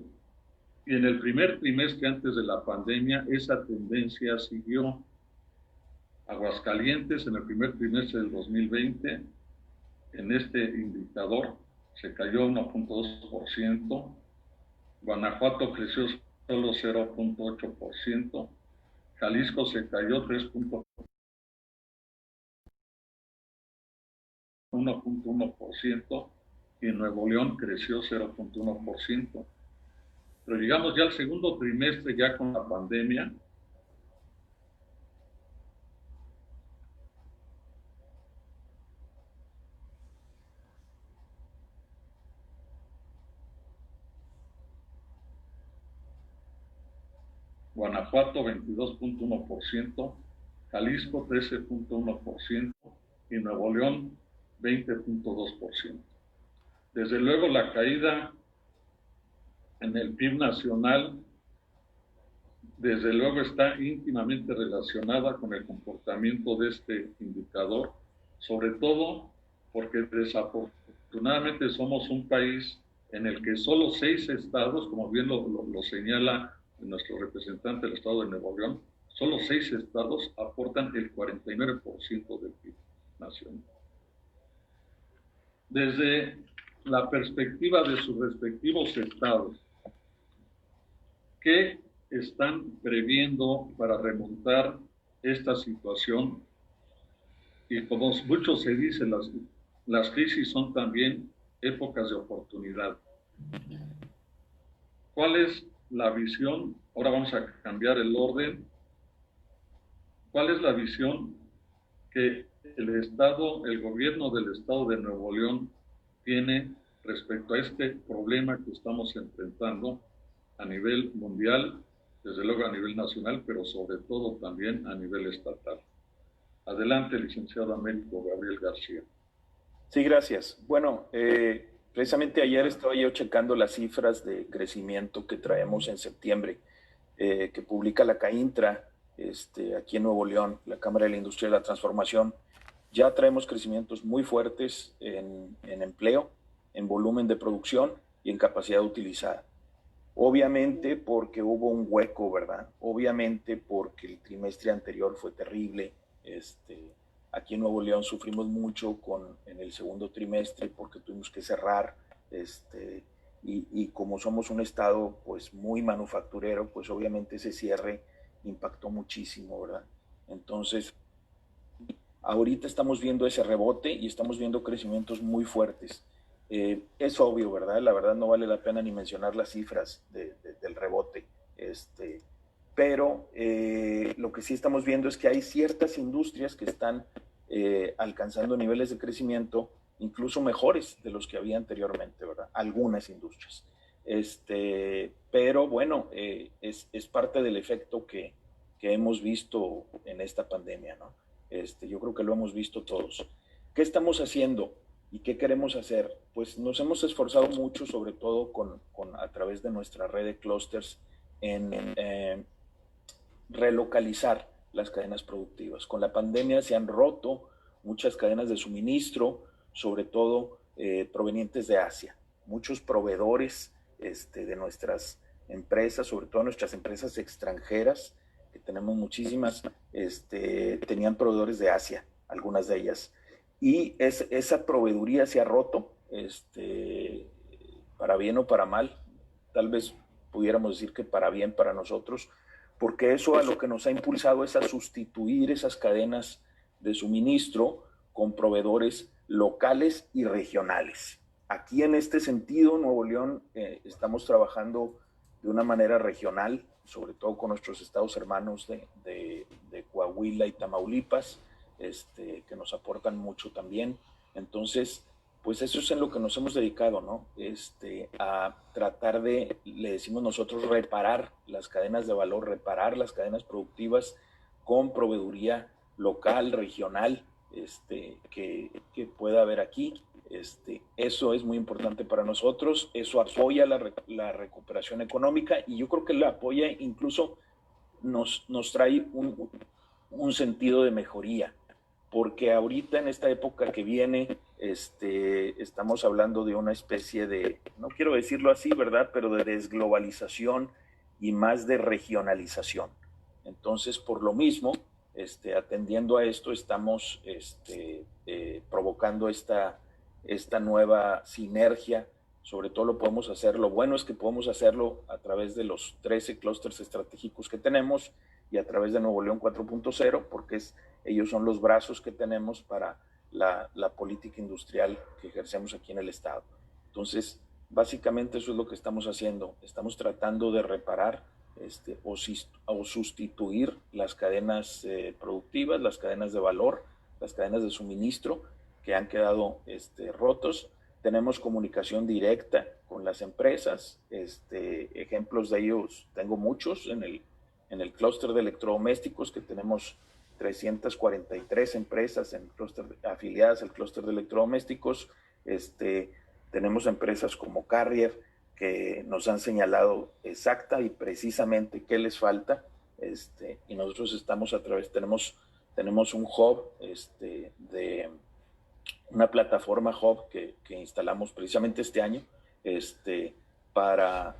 y en el primer trimestre antes de la pandemia esa tendencia siguió. Aguascalientes en el primer trimestre del 2020, en este indicador, se cayó 1.2%, Guanajuato creció solo 0.8%, Jalisco se cayó 1.1% y Nuevo León creció 0.1%. Pero llegamos ya al segundo trimestre, ya con la pandemia, Guanajuato 22.1%, Jalisco 13.1% y Nuevo León 20.2%. Desde luego la caída en el PIB nacional, desde luego está íntimamente relacionada con el comportamiento de este indicador, sobre todo porque desafortunadamente somos un país en el que solo 6 estados, como bien lo señala nuestro representante del estado de Nuevo León, solo 6 estados aportan el 49% del PIB nacional. Desde la perspectiva de sus respectivos estados, ¿qué están previendo para remontar esta situación? Y como mucho se dice, las crisis son también épocas de oportunidad. ¿Cuál es la visión? Ahora vamos a cambiar el orden. ¿Cuál es la visión que el gobierno del estado de Nuevo León tiene respecto a este problema que estamos enfrentando a nivel mundial, desde luego a nivel nacional, pero sobre todo también a nivel estatal. Adelante, licenciado Américo Gabriel García. Sí, gracias. Bueno, precisamente ayer estaba yo checando las cifras de crecimiento que traemos en septiembre, que publica la CAINTRA aquí en Nuevo León, la Cámara de la Industria de la Transformación. Ya traemos crecimientos muy fuertes en empleo, en volumen de producción y en capacidad utilizada. Obviamente porque hubo un hueco, ¿verdad? Obviamente porque el trimestre anterior fue terrible. Aquí en Nuevo León sufrimos mucho en el segundo trimestre porque tuvimos que cerrar, y como somos un estado pues muy manufacturero, pues obviamente ese cierre impactó muchísimo, ¿verdad? Entonces, ahorita estamos viendo ese rebote y estamos viendo crecimientos muy fuertes. Es obvio, ¿verdad? La verdad no vale la pena ni mencionar las cifras del rebote. Pero lo que sí estamos viendo es que hay ciertas industrias que están alcanzando niveles de crecimiento incluso mejores de los que había anteriormente, ¿verdad? Algunas industrias. Pero bueno, es parte del efecto que hemos visto en esta pandemia, ¿no? Yo creo que lo hemos visto todos. ¿Qué estamos haciendo y qué queremos hacer? Pues nos hemos esforzado mucho, sobre todo a través de nuestra red de clústeres, en relocalizar las cadenas productivas. Con la pandemia se han roto muchas cadenas de suministro, sobre todo provenientes de Asia. Muchos proveedores de nuestras empresas, sobre todo nuestras empresas extranjeras, que tenemos muchísimas, tenían proveedores de Asia, algunas de ellas. Y esa proveeduría se ha roto, para bien o para mal. Tal vez pudiéramos decir que para bien para nosotros, porque eso a lo que nos ha impulsado es a sustituir esas cadenas de suministro con proveedores locales y regionales. Aquí en este sentido, Nuevo León, estamos trabajando de una manera regional, sobre todo con nuestros estados hermanos de Coahuila y Tamaulipas, que nos aportan mucho también. Entonces, pues eso es en lo que nos hemos dedicado, ¿no? A tratar de, le decimos nosotros, reparar las cadenas de valor, reparar las cadenas productivas con proveeduría local, regional, que pueda haber aquí. Eso es muy importante para nosotros, eso apoya la recuperación económica y yo creo que la apoya, incluso nos trae un sentido de mejoría, porque ahorita en esta época que viene estamos hablando de una especie de, no quiero decirlo así, ¿verdad?, pero de desglobalización y más de regionalización. Entonces, por lo mismo, atendiendo a esto, estamos provocando esta nueva sinergia. Sobre todo lo podemos hacer, lo bueno es que podemos hacerlo a través de los 13 clústeres estratégicos que tenemos y a través de Nuevo León 4.0, porque ellos son los brazos que tenemos para la política industrial que ejercemos aquí en el estado. Entonces, básicamente eso es lo que estamos haciendo. Estamos tratando de reparar o sustituir las cadenas productivas, las cadenas de valor, las cadenas de suministro que han quedado rotos. Tenemos comunicación directa con las empresas. Ejemplos de ellos tengo muchos en el clúster de electrodomésticos, que tenemos 343 empresas en afiliadas al clúster de electrodomésticos. Tenemos empresas como Carrier, que nos han señalado exacta y precisamente qué les falta, y nosotros estamos tenemos un hub, de una plataforma hub que instalamos precisamente este año, para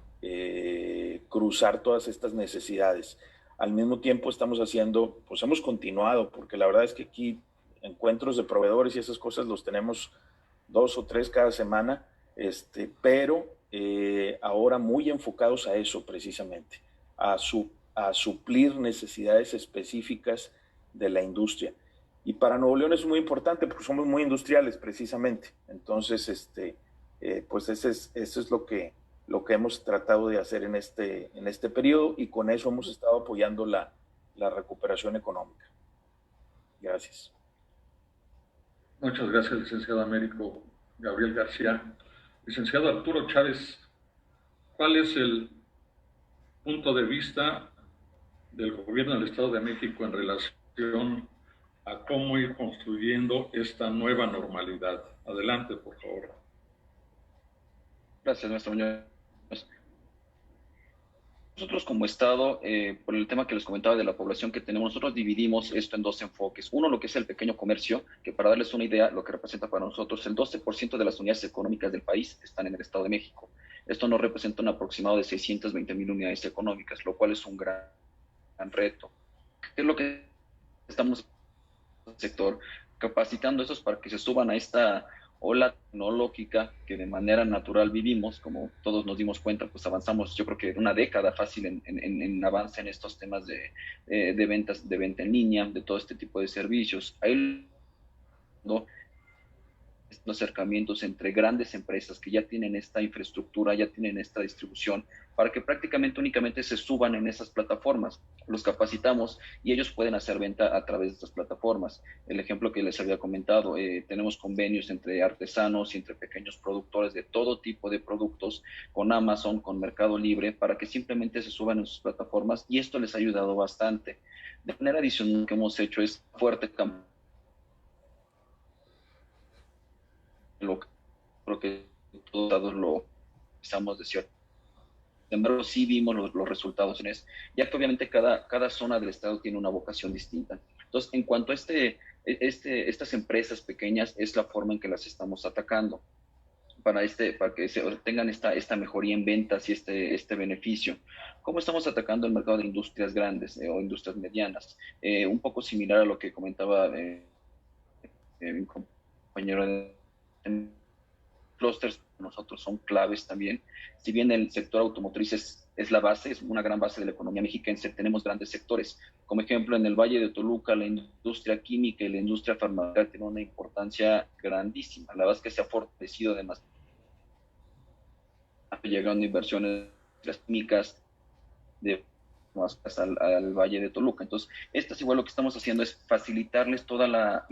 cruzar todas estas necesidades. Al mismo tiempo estamos haciendo, pues hemos continuado, porque la verdad es que aquí encuentros de proveedores y esas cosas los tenemos 2 o 3 cada semana, pero ahora muy enfocados a eso precisamente, a suplir necesidades específicas de la industria. Y para Nuevo León es muy importante porque somos muy industriales precisamente. Entonces, pues eso es lo que hemos tratado de hacer en este periodo, y con eso hemos estado apoyando la recuperación económica. Gracias. Muchas gracias, licenciado Américo Gabriel García. Licenciado Arturo Chávez, ¿cuál es el punto de vista del gobierno del Estado de México en relación a cómo ir construyendo esta nueva normalidad? Adelante, por favor. Gracias, maestro Muñoz. Nosotros como Estado, por el tema que les comentaba de la población que tenemos, nosotros dividimos esto en dos enfoques. Uno, lo que es el pequeño comercio, que para darles una idea, lo que representa para nosotros, el 12% de las unidades económicas del país están en el Estado de México. Esto nos representa un aproximado de 620,000 unidades económicas, lo cual es un gran reto. ¿Qué es lo que estamos en el sector? Capacitando a esos para que se suban a esta ola tecnológica que de manera natural vivimos, como todos nos dimos cuenta, pues avanzamos, yo creo que una década fácil en avance en estos temas de ventas, de venta en línea, de todo este tipo de servicios. Ahí, ¿no?, estos acercamientos entre grandes empresas que ya tienen esta infraestructura, ya tienen esta distribución, para que prácticamente únicamente se suban en esas plataformas. Los capacitamos y ellos pueden hacer venta a través de estas plataformas. El ejemplo que les había comentado, tenemos convenios entre artesanos y entre pequeños productores de todo tipo de productos con Amazon, con Mercado Libre, para que simplemente se suban en sus plataformas, y esto les ha ayudado bastante. De manera adicional, lo que hemos hecho es fuerte campaña. Creo que todos lo pensamos de cierto. Sin embargo, sí vimos los resultados en eso, ya que obviamente cada zona del estado tiene una vocación distinta. Entonces, en cuanto a estas empresas pequeñas, es la forma en que las estamos atacando para que tengan esta mejoría en ventas y este beneficio. ¿Cómo estamos atacando el mercado de industrias grandes o industrias medianas? Un poco similar a lo que comentaba mi compañero de clusters. Nosotros son claves también. Si bien el sector automotriz es la base, es una gran base de la economía mexiquense, tenemos grandes sectores. Como ejemplo, en el Valle de Toluca, la industria química y la industria farmacéutica tienen una importancia grandísima. La verdad es que se ha fortalecido demasiado. Llegando inversiones químicas al Valle de Toluca. Entonces, esto es igual, lo que estamos haciendo es facilitarles toda la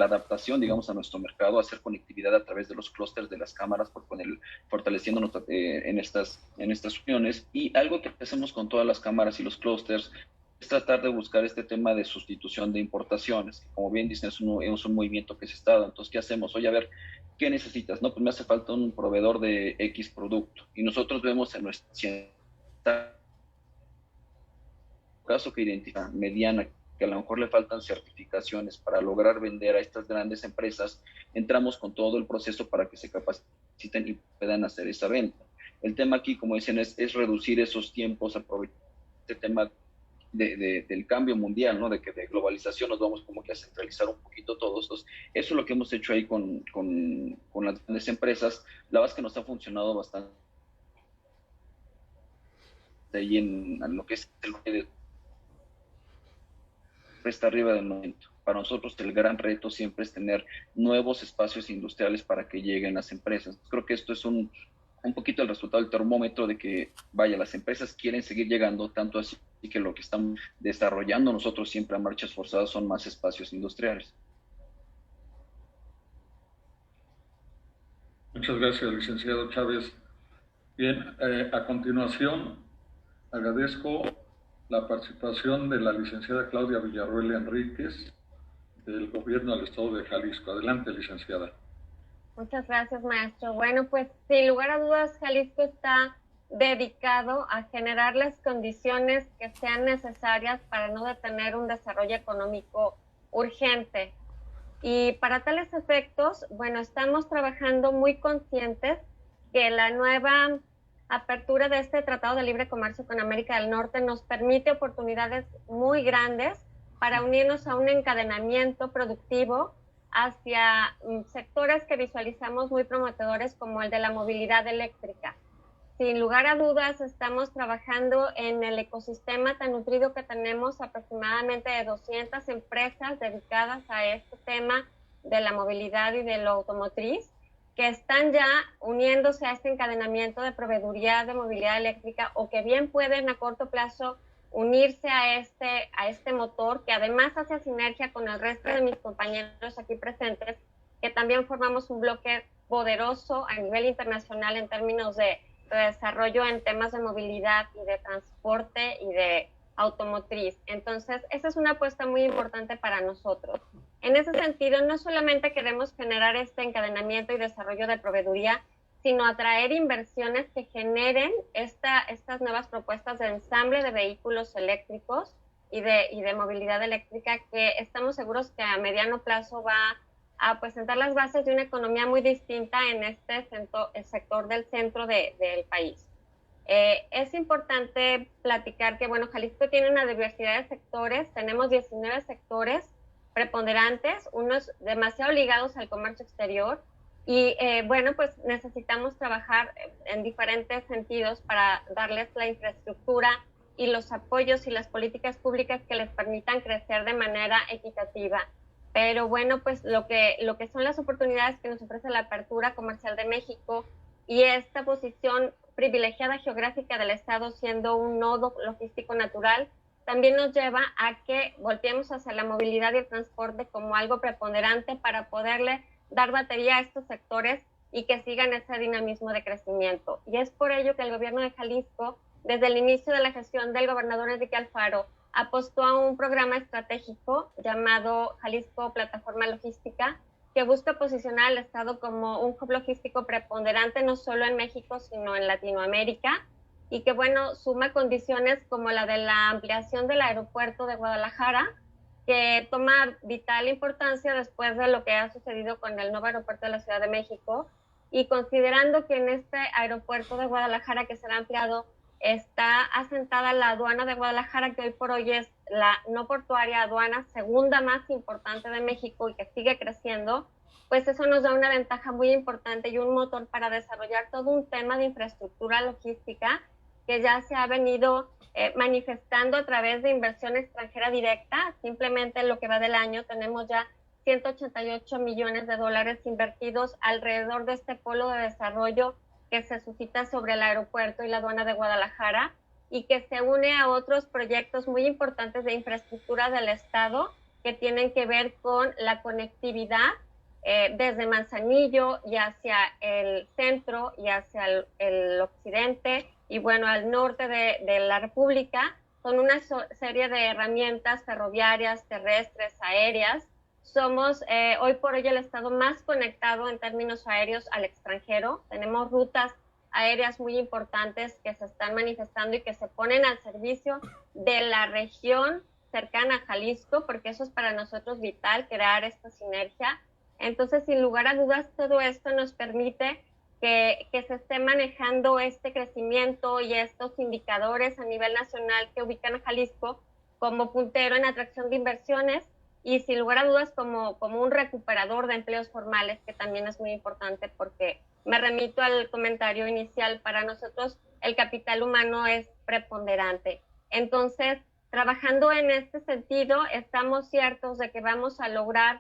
adaptación, digamos, a nuestro mercado, hacer conectividad a través de los clústeres de las cámaras, fortaleciéndonos en estas uniones. Y algo que hacemos con todas las cámaras y los clústeres es tratar de buscar este tema de sustitución de importaciones. Como bien dicen, es un movimiento que se está dando. Entonces, ¿qué hacemos? Oye, a ver, ¿qué necesitas? No, pues me hace falta un proveedor de X producto. Y nosotros vemos en nuestra caso que identifica mediana, que a lo mejor le faltan certificaciones para lograr vender a estas grandes empresas, entramos con todo el proceso para que se capaciten y puedan hacer esa venta. El tema aquí, como dicen, es reducir esos tiempos, aprovechar este tema del cambio mundial, ¿no? De globalización nos vamos como que a centralizar un poquito todos. Entonces, eso es lo que hemos hecho ahí con las grandes empresas. La verdad es que nos ha funcionado bastante ahí en lo que es el está arriba del momento. Para nosotros el gran reto siempre es tener nuevos espacios industriales para que lleguen las empresas. Creo que esto es un poquito el resultado del termómetro de que, vaya, las empresas quieren seguir llegando, tanto así que lo que estamos desarrollando nosotros siempre a marchas forzadas son más espacios industriales. Muchas gracias, licenciado Chávez. Bien, a continuación agradezco la participación de la licenciada Claudia Villarroel Enríquez, del Gobierno del Estado de Jalisco. Adelante, licenciada. Muchas gracias, maestro. Bueno, pues sin lugar a dudas, Jalisco está dedicado a generar las condiciones que sean necesarias para no detener un desarrollo económico urgente. Y para tales efectos, bueno, estamos trabajando muy conscientes que la nueva apertura de este Tratado de Libre Comercio con América del Norte nos permite oportunidades muy grandes para unirnos a un encadenamiento productivo hacia sectores que visualizamos muy prometedores como el de la movilidad eléctrica. Sin lugar a dudas, estamos trabajando en el ecosistema tan nutrido que tenemos, aproximadamente de 200 empresas dedicadas a este tema de la movilidad y de lo automotriz, que están ya uniéndose a este encadenamiento de proveeduría de movilidad eléctrica, o que bien pueden a corto plazo unirse a este motor, que además hace sinergia con el resto de mis compañeros aquí presentes, que también formamos un bloque poderoso a nivel internacional en términos de desarrollo en temas de movilidad y de transporte y de automotriz. Entonces, esa es una apuesta muy importante para nosotros. En ese sentido, no solamente queremos generar este encadenamiento y desarrollo de proveeduría, sino atraer inversiones que generen estas nuevas propuestas de ensamble de vehículos eléctricos y de movilidad eléctrica, que estamos seguros que a mediano plazo va a pues sentar las bases de una economía muy distinta en este sector del centro del país. Es importante platicar que, bueno, Jalisco tiene una diversidad de sectores, tenemos 19 sectores preponderantes, unos demasiado ligados al comercio exterior, y bueno, pues necesitamos trabajar en diferentes sentidos para darles la infraestructura y los apoyos y las políticas públicas que les permitan crecer de manera equitativa. Pero bueno, pues lo que son las oportunidades que nos ofrece la apertura comercial de México y esta posición privilegiada geográfica del Estado siendo un nodo logístico natural, también nos lleva a que volteemos hacia la movilidad y el transporte como algo preponderante para poderle dar batería a estos sectores y que sigan ese dinamismo de crecimiento. Y es por ello que el gobierno de Jalisco, desde el inicio de la gestión del gobernador Enrique Alfaro, apostó a un programa estratégico llamado Jalisco Plataforma Logística, que busca posicionar al Estado como un hub logístico preponderante no solo en México, sino en Latinoamérica, y que, bueno, suma condiciones como la de la ampliación del aeropuerto de Guadalajara, que toma vital importancia después de lo que ha sucedido con el nuevo aeropuerto de la Ciudad de México, y considerando que en este aeropuerto de Guadalajara que será ampliado está asentada la aduana de Guadalajara, que hoy por hoy es la no portuaria aduana segunda más importante de México y que sigue creciendo, pues eso nos da una ventaja muy importante y un motor para desarrollar todo un tema de infraestructura logística que ya se ha venido manifestando a través de inversión extranjera directa. Simplemente en lo que va del año tenemos ya 188 millones de dólares invertidos alrededor de este polo de desarrollo que se suscita sobre el aeropuerto y la aduana de Guadalajara y que se une a otros proyectos muy importantes de infraestructura del Estado que tienen que ver con la conectividad desde Manzanillo y hacia el centro y hacia el occidente y bueno, al norte de la República, con una serie de herramientas ferroviarias, terrestres, aéreas. Somos hoy por hoy el estado más conectado en términos aéreos al extranjero. Tenemos rutas aéreas muy importantes que se están manifestando y que se ponen al servicio de la región cercana a Jalisco, porque eso es para nosotros vital, crear esta sinergia. Entonces, sin lugar a dudas, todo esto nos permite que se esté manejando este crecimiento y estos indicadores a nivel nacional que ubican a Jalisco como puntero en atracción de inversiones y sin lugar a dudas como un recuperador de empleos formales, que también es muy importante porque me remito al comentario inicial, para nosotros el capital humano es preponderante. Entonces, trabajando en este sentido, estamos ciertos de que vamos a lograr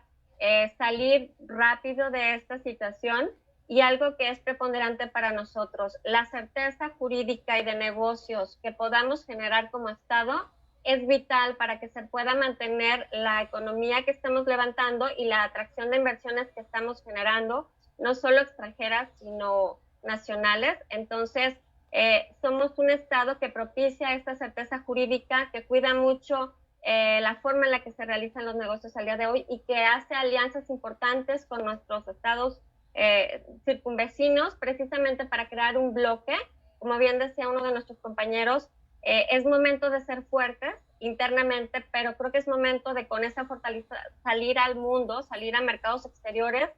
salir rápido de esta situación y algo que es preponderante para nosotros, la certeza jurídica y de negocios que podamos generar como Estado es vital para que se pueda mantener la economía que estamos levantando y la atracción de inversiones que estamos generando, no solo extranjeras, sino nacionales. Entonces, somos un Estado que propicia esta certeza jurídica, que cuida mucho la forma en la que se realizan los negocios al día de hoy y que hace alianzas importantes con nuestros estados circunvecinos, precisamente para crear un bloque. Como bien decía uno de nuestros compañeros, es momento de ser fuertes internamente, pero creo que es momento de con esa fortaleza salir al mundo, salir a mercados exteriores,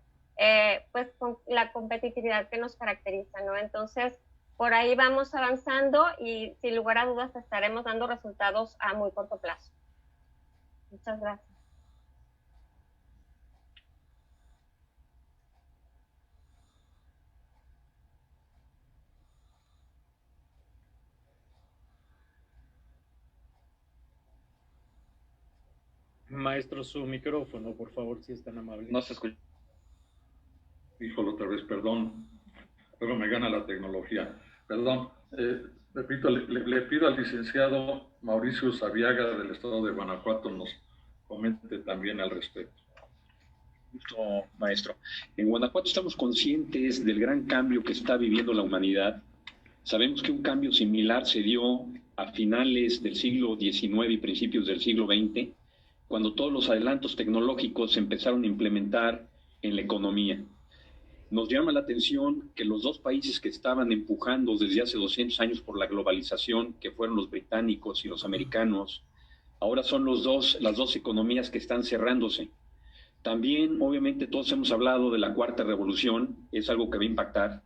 pues con la competitividad que nos caracteriza, ¿no? Entonces, por ahí vamos avanzando y sin lugar a dudas estaremos dando resultados a muy corto plazo. Muchas gracias. Maestro, su micrófono, por favor, si es tan amable. No se escucha. Híjole, otra vez, perdón. Luego me gana la tecnología. Perdón. Repito, le pido al licenciado Mauricio Usabiaga del estado de Guanajuato nos comente también al respecto. Justo, maestro. En Guanajuato estamos conscientes del gran cambio que está viviendo la humanidad. Sabemos que un cambio similar se dio a finales del siglo XIX y principios del siglo XX, cuando todos los adelantos tecnológicos se empezaron a implementar en la economía. Nos llama la atención que los dos países que estaban empujando desde hace 200 años por la globalización, que fueron los británicos y los americanos, ahora son las dos economías que están cerrándose. También, obviamente, todos hemos hablado de la cuarta revolución, es algo que va a impactar,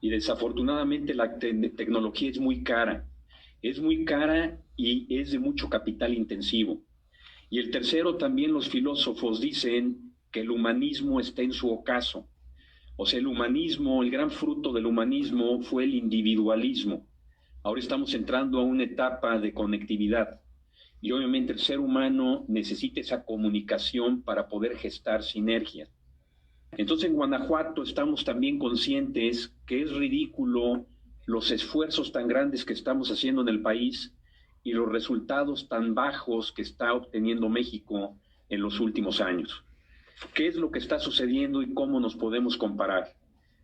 y desafortunadamente la tecnología es muy cara y es de mucho capital intensivo. Y el tercero, también los filósofos dicen que el humanismo está en su ocaso. O sea, el humanismo, el gran fruto del humanismo fue el individualismo. Ahora estamos entrando a una etapa de conectividad. Y obviamente el ser humano necesita esa comunicación para poder gestar sinergia. Entonces en Guanajuato estamos también conscientes que es ridículo los esfuerzos tan grandes que estamos haciendo en el país y los resultados tan bajos que está obteniendo México en los últimos años. ¿Qué es lo que está sucediendo y cómo nos podemos comparar?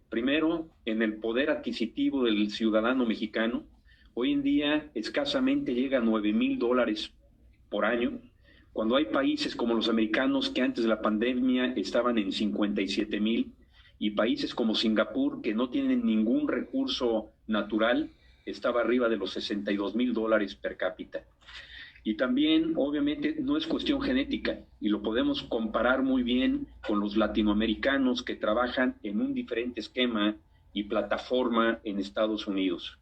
Primero, en el poder adquisitivo del ciudadano mexicano, hoy en día escasamente llega a $9,000 por año, cuando hay países como los americanos que antes de la pandemia estaban en 57,000 y países como Singapur que no tienen ningún recurso natural estaba arriba de los $62,000 per cápita. Y también, obviamente, no es cuestión genética y lo podemos comparar muy bien con los latinoamericanos que trabajan en un diferente esquema y plataforma en Estados Unidos.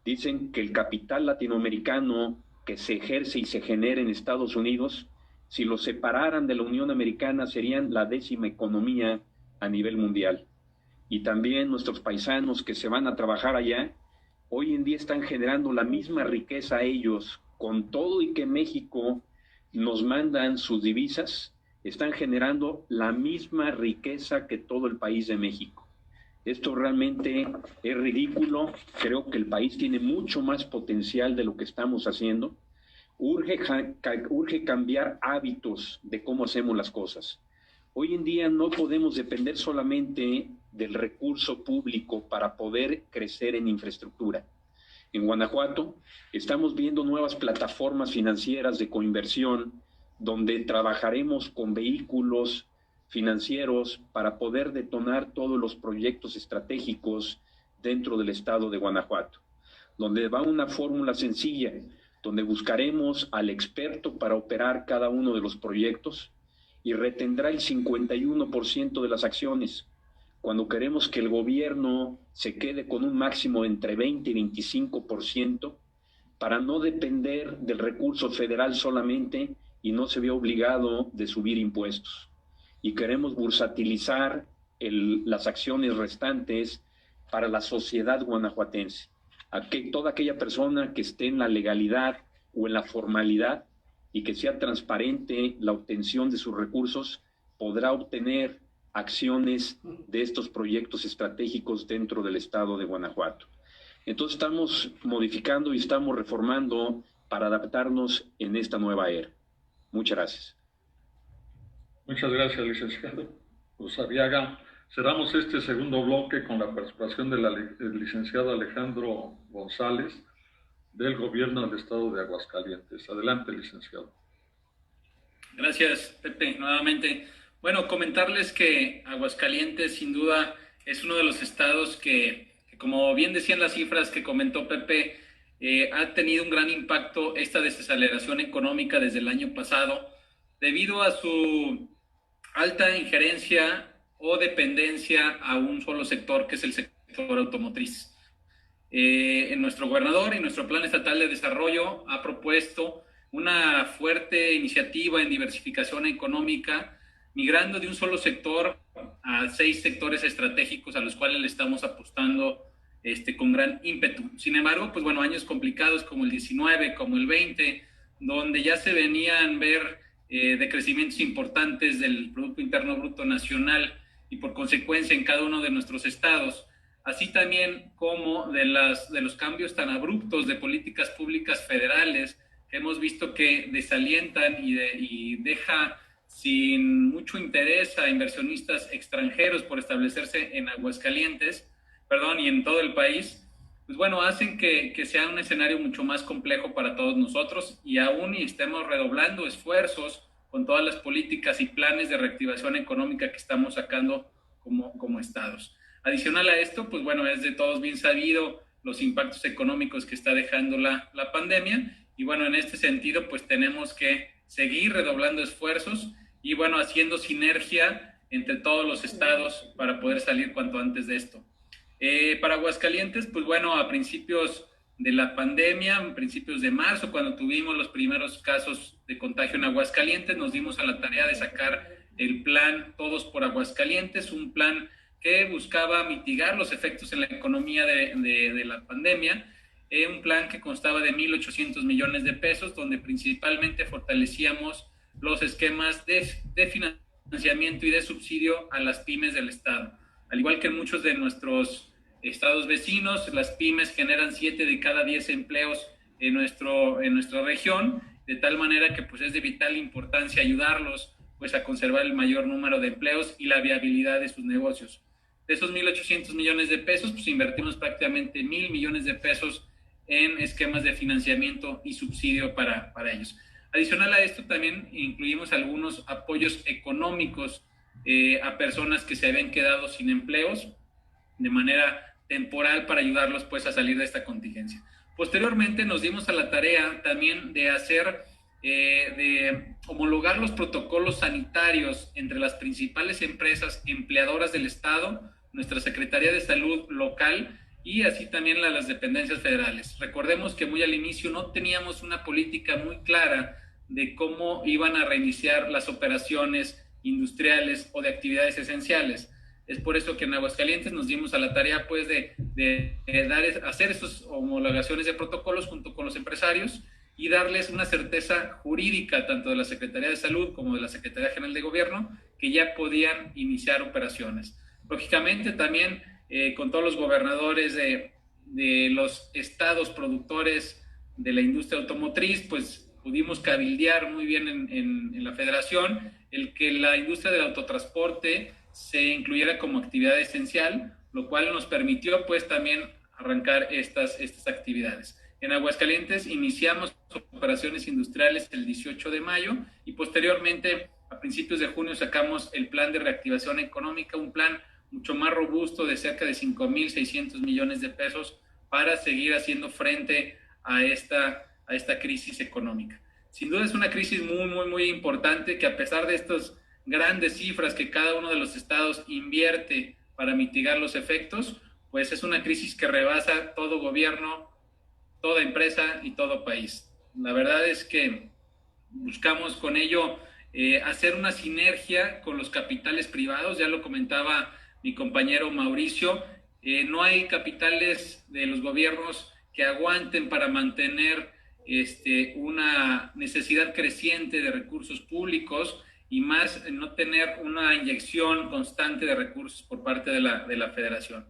Dicen que el capital latinoamericano que se ejerce y se genera en Estados Unidos, si lo separaran de la Unión Americana, serían la 10ª economía a nivel mundial. Y también nuestros paisanos que se van a trabajar allá, hoy en día están generando la misma riqueza ellos, con todo y que México nos mandan sus divisas, están generando la misma riqueza que todo el país de México. Esto realmente es ridículo. Creo que el país tiene mucho más potencial de lo que estamos haciendo. Urge cambiar hábitos de cómo hacemos las cosas. Hoy en día no podemos depender solamente del recurso público para poder crecer en infraestructura. En Guanajuato estamos viendo nuevas plataformas financieras de coinversión donde trabajaremos con vehículos financieros para poder detonar todos los proyectos estratégicos dentro del estado de Guanajuato, donde va una fórmula sencilla, donde buscaremos al experto para operar cada uno de los proyectos y retendrá el 51% de las acciones, cuando queremos que el gobierno se quede con un máximo entre 20 y 25% para no depender del recurso federal solamente y no se ve obligado de subir impuestos. Y queremos bursatilizar las acciones restantes para la sociedad guanajuatense. Toda aquella persona que esté en la legalidad o en la formalidad y que sea transparente la obtención de sus recursos, podrá obtener acciones de estos proyectos estratégicos dentro del estado de Guanajuato. Entonces estamos modificando y estamos reformando para adaptarnos en esta nueva era. Muchas gracias. Muchas gracias, licenciado Usabiaga. Cerramos este segundo bloque con la participación del licenciado Alejandro González del Gobierno del Estado de Aguascalientes. Adelante, licenciado. Gracias, Pepe, nuevamente. Bueno, comentarles que Aguascalientes sin duda es uno de los estados que como bien decían las cifras que comentó Pepe, ha tenido un gran impacto esta desaceleración económica desde el año pasado debido a su alta injerencia o dependencia a un solo sector, que es el sector automotriz. En nuestro gobernador y nuestro Plan Estatal de Desarrollo ha propuesto una fuerte iniciativa en diversificación económica, migrando de un solo sector a 6 sectores estratégicos a los cuales le estamos apostando con gran ímpetu. Sin embargo, pues bueno, años complicados como el 19, como el 20, donde ya se venían ver decrecimientos importantes del Producto Interno Bruto Nacional y por consecuencia en cada uno de nuestros estados, así también como de los cambios tan abruptos de políticas públicas federales que hemos visto que desalientan y deja sin mucho interés a inversionistas extranjeros por establecerse en Aguascalientes, y en todo el país, pues bueno, hacen que sea un escenario mucho más complejo para todos nosotros y aún y estemos redoblando esfuerzos con todas las políticas y planes de reactivación económica que estamos sacando como estados. Adicional a esto, pues bueno, es de todos bien sabido los impactos económicos que está dejando la pandemia y bueno, en este sentido, pues tenemos que seguir redoblando esfuerzos y bueno, haciendo sinergia entre todos los estados para poder salir cuanto antes de esto. Para Aguascalientes, pues bueno, a principios de la pandemia, a principios de marzo, cuando tuvimos los primeros casos de contagio en Aguascalientes, nos dimos a la tarea de sacar el plan Todos por Aguascalientes, un plan que buscaba mitigar los efectos en la economía de la pandemia, un plan que constaba de 1.800 millones de pesos, donde principalmente fortalecíamos los esquemas de financiamiento y de subsidio a las pymes del estado. Al igual que en muchos de nuestros estados vecinos, las pymes generan 7 de cada 10 empleos en nuestra región, de tal manera que pues es de vital importancia ayudarlos pues a conservar el mayor número de empleos y la viabilidad de sus negocios. De esos 1.800 millones de pesos, pues invertimos prácticamente 1.000 millones de pesos en esquemas de financiamiento y subsidio para ellos. Adicional a esto, también incluimos algunos apoyos económicos a personas que se habían quedado sin empleos de manera temporal para ayudarlos pues a salir de esta contingencia. Posteriormente nos dimos a la tarea también de hacer, de homologar los protocolos sanitarios entre las principales empresas empleadoras del estado, nuestra Secretaría de Salud local y así también las dependencias federales. Recordemos que muy al inicio no teníamos una política muy clara de cómo iban a reiniciar las operaciones industriales o de actividades esenciales. Es por eso que en Aguascalientes nos dimos a la tarea pues de hacer estas homologaciones de protocolos junto con los empresarios y darles una certeza jurídica tanto de la Secretaría de Salud como de la Secretaría General de Gobierno que ya podían iniciar operaciones. Lógicamente también con todos los gobernadores de los estados productores de la industria automotriz, pues pudimos cabildear muy bien en la federación el que la industria del autotransporte se incluyera como actividad esencial, lo cual nos permitió pues también arrancar estas actividades. En Aguascalientes iniciamos operaciones industriales el 18 de mayo y posteriormente a principios de junio sacamos el plan de reactivación económica, un plan mucho más robusto de cerca de 5.600 millones de pesos para seguir haciendo frente a esta crisis económica. Sin duda es una crisis muy importante que a pesar de estas grandes cifras que cada uno de los estados invierte para mitigar los efectos, pues es una crisis que rebasa todo gobierno, toda empresa y todo país. La verdad es que buscamos con ello hacer una sinergia con los capitales privados, ya lo comentaba mi compañero Mauricio, no hay capitales de los gobiernos que aguanten para mantener una necesidad creciente de recursos públicos y más no tener una inyección constante de recursos por parte de la federación.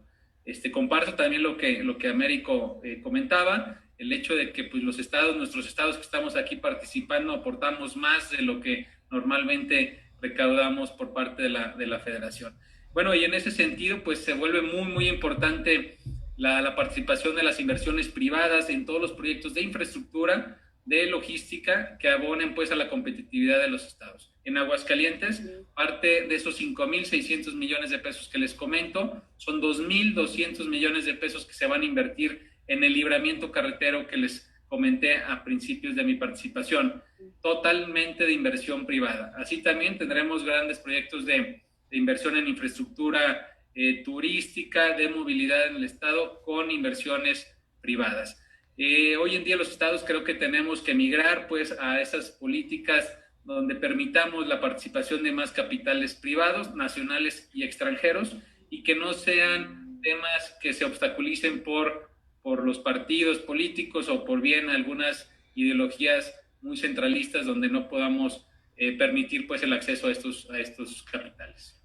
Comparto también lo que Américo comentaba, el hecho de que pues, nuestros estados que estamos aquí participando aportamos más de lo que normalmente recaudamos por parte de la federación. Bueno, y en ese sentido pues se vuelve muy importante la participación de las inversiones privadas en todos los proyectos de infraestructura, de logística que abonen pues a la competitividad de los estados. En Aguascalientes, parte de esos 5.600 millones de pesos que les comento, son 2.200 millones de pesos que se van a invertir en el libramiento carretero que les comenté a principios de mi participación, totalmente de inversión privada. Así también tendremos grandes proyectos de inversión en infraestructura turística, de movilidad en el estado con inversiones privadas. Hoy en día los estados creo que tenemos que migrar pues a esas políticas donde permitamos la participación de más capitales privados, nacionales y extranjeros, y que no sean temas que se obstaculicen por los partidos políticos o por bien algunas ideologías muy centralistas donde no podamos permitir pues el acceso a estos capitales.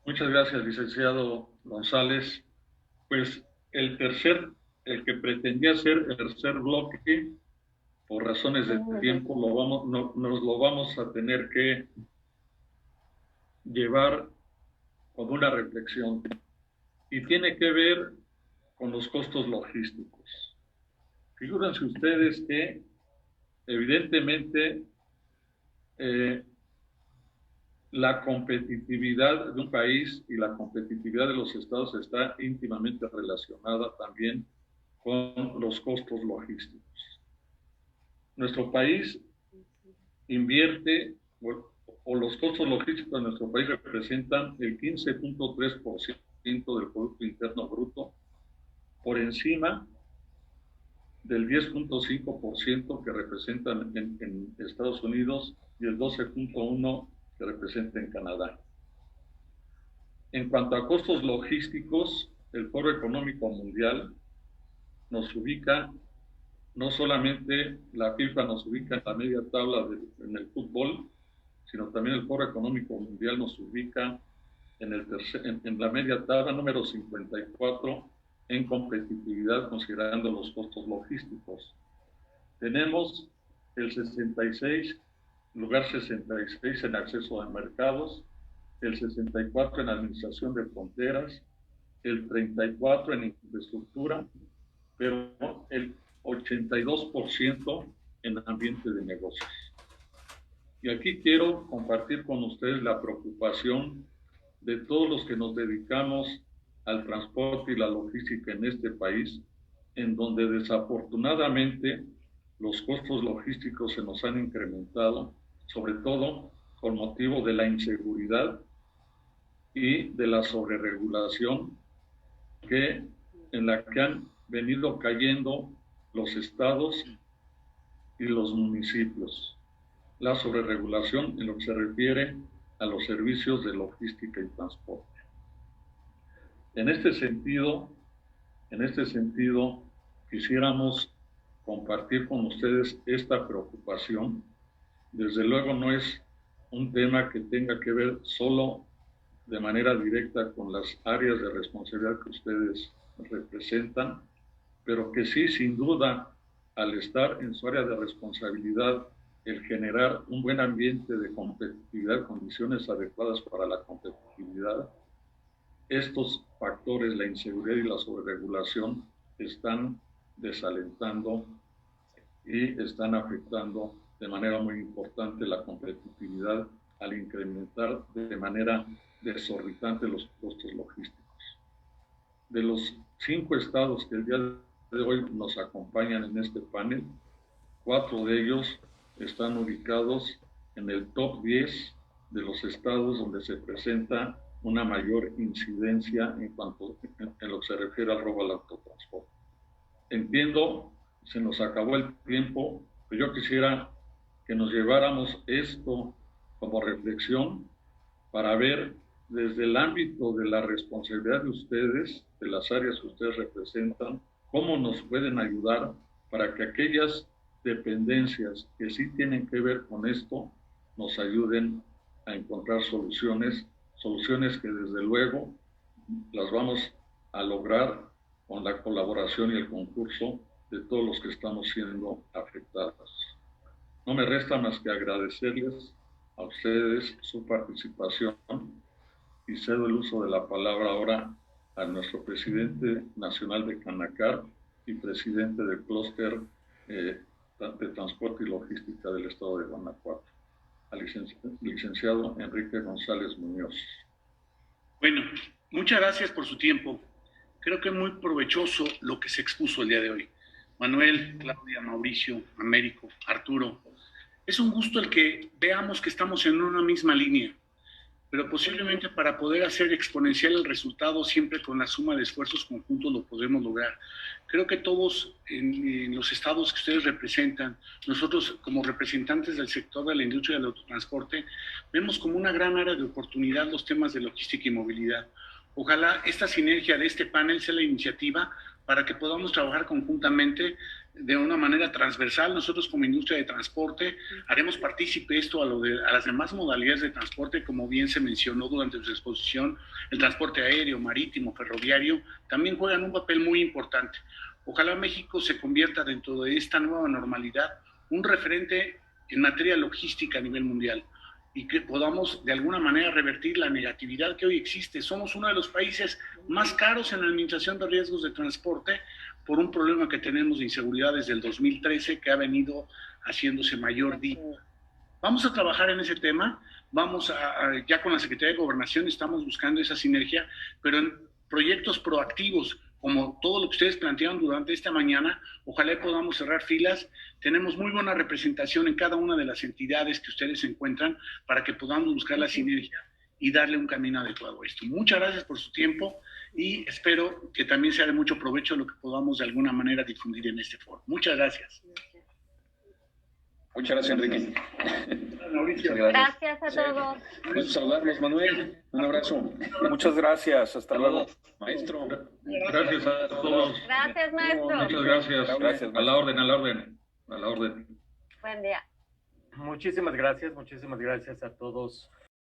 Muchas gracias, licenciado González. Pues el que pretendía ser el tercer bloque, por razones de tiempo, nos lo vamos a tener que llevar con una reflexión. Y tiene que ver con los costos logísticos. Figúrense ustedes que, evidentemente, la competitividad de un país y la competitividad de los estados está íntimamente relacionada también con los costos logísticos. Nuestro país invierte, o los costos logísticos de nuestro país representan el 15.3% del Producto Interno Bruto, por encima del 10.5% que representan en Estados Unidos y el 12.1% que representa en Canadá. En cuanto a costos logísticos, el Foro Económico Mundial nos ubica, no solamente la FIFA nos ubica en la media tabla en el fútbol, sino también el Foro Económico Mundial nos ubica en la media tabla número 54 en competitividad considerando los costos logísticos. Tenemos el lugar 66 en acceso a mercados, el 64 en administración de fronteras, el 34 en infraestructura, pero el 82% en ambiente de negocios. Y aquí quiero compartir con ustedes la preocupación de todos los que nos dedicamos al transporte y la logística en este país, en donde desafortunadamente los costos logísticos se nos han incrementado, sobre todo por motivo de la inseguridad y de la sobreregulación en la que han venido cayendo los estados y los municipios. La sobreregulación en lo que se refiere a los servicios de logística y transporte. En este sentido, quisiéramos compartir con ustedes esta preocupación. Desde luego no es un tema que tenga que ver solo de manera directa con las áreas de responsabilidad que ustedes representan, pero que sí, sin duda, al estar en su área de responsabilidad, el generar un buen ambiente de competitividad, condiciones adecuadas para la competitividad, estos factores, la inseguridad y la sobreregulación, están desalentando y están afectando de manera muy importante la competitividad al incrementar de manera desorbitante los costos logísticos. De los 5 estados que el día de hoy nos acompañan en este panel, 4 de ellos están ubicados en el top 10 de los estados donde se presenta una mayor incidencia en lo que se refiere al robo al autotransporte. Entiendo, se nos acabó el tiempo, pero yo quisiera que nos lleváramos esto como reflexión para ver desde el ámbito de la responsabilidad de ustedes, de las áreas que ustedes representan, cómo nos pueden ayudar para que aquellas dependencias que sí tienen que ver con esto nos ayuden a encontrar soluciones que desde luego las vamos a lograr con la colaboración y el concurso de todos los que estamos siendo afectados. No me resta más que agradecerles a ustedes su participación y cedo el uso de la palabra ahora a nuestro presidente nacional de Canacar y presidente del clúster de transporte y logística del estado de Guanajuato, al licenciado Enrique González Muñoz. Bueno, muchas gracias por su tiempo. Creo que es muy provechoso lo que se expuso el día de hoy. Manuel, Claudia, Mauricio, Américo, Arturo, es un gusto el que veamos que estamos en una misma línea, pero posiblemente para poder hacer exponencial el resultado, siempre con la suma de esfuerzos conjuntos lo podremos lograr. Creo que todos en los estados que ustedes representan, nosotros como representantes del sector de la industria del autotransporte, vemos como una gran área de oportunidad los temas de logística y movilidad. Ojalá esta sinergia de este panel sea la iniciativa para que podamos trabajar conjuntamente de una manera transversal. Nosotros como industria de transporte haremos partícipe esto a las demás modalidades de transporte, como bien se mencionó durante su exposición. El transporte aéreo, marítimo, ferroviario también juegan un papel muy importante. Ojalá México se convierta dentro de esta nueva normalidad un referente en materia logística a nivel mundial y que podamos de alguna manera revertir la negatividad que hoy existe. Somos uno de los países más caros en la administración de riesgos de transporte por un problema que tenemos de inseguridad desde el 2013 que ha venido haciéndose mayor día. Vamos a trabajar en ese tema, ya con la Secretaría de Gobernación estamos buscando esa sinergia, pero en proyectos proactivos, como todo lo que ustedes plantearon durante esta mañana, ojalá podamos cerrar filas. Tenemos muy buena representación en cada una de las entidades que ustedes se encuentran para que podamos buscar la sinergia y darle un camino adecuado a esto. Muchas gracias por su tiempo y espero que también sea de mucho provecho lo que podamos de alguna manera difundir en este foro. Muchas gracias. Muchas gracias, Enrique. Mauricio. Gracias a todos. Gracias, saludarlos, Manuel. Un abrazo. Muchas gracias. Hasta luego. Maestro. Gracias a todos. Gracias, maestro. Muchas gracias. Gracias, A la orden, a la orden. A la orden. Buen día. Muchísimas gracias a todos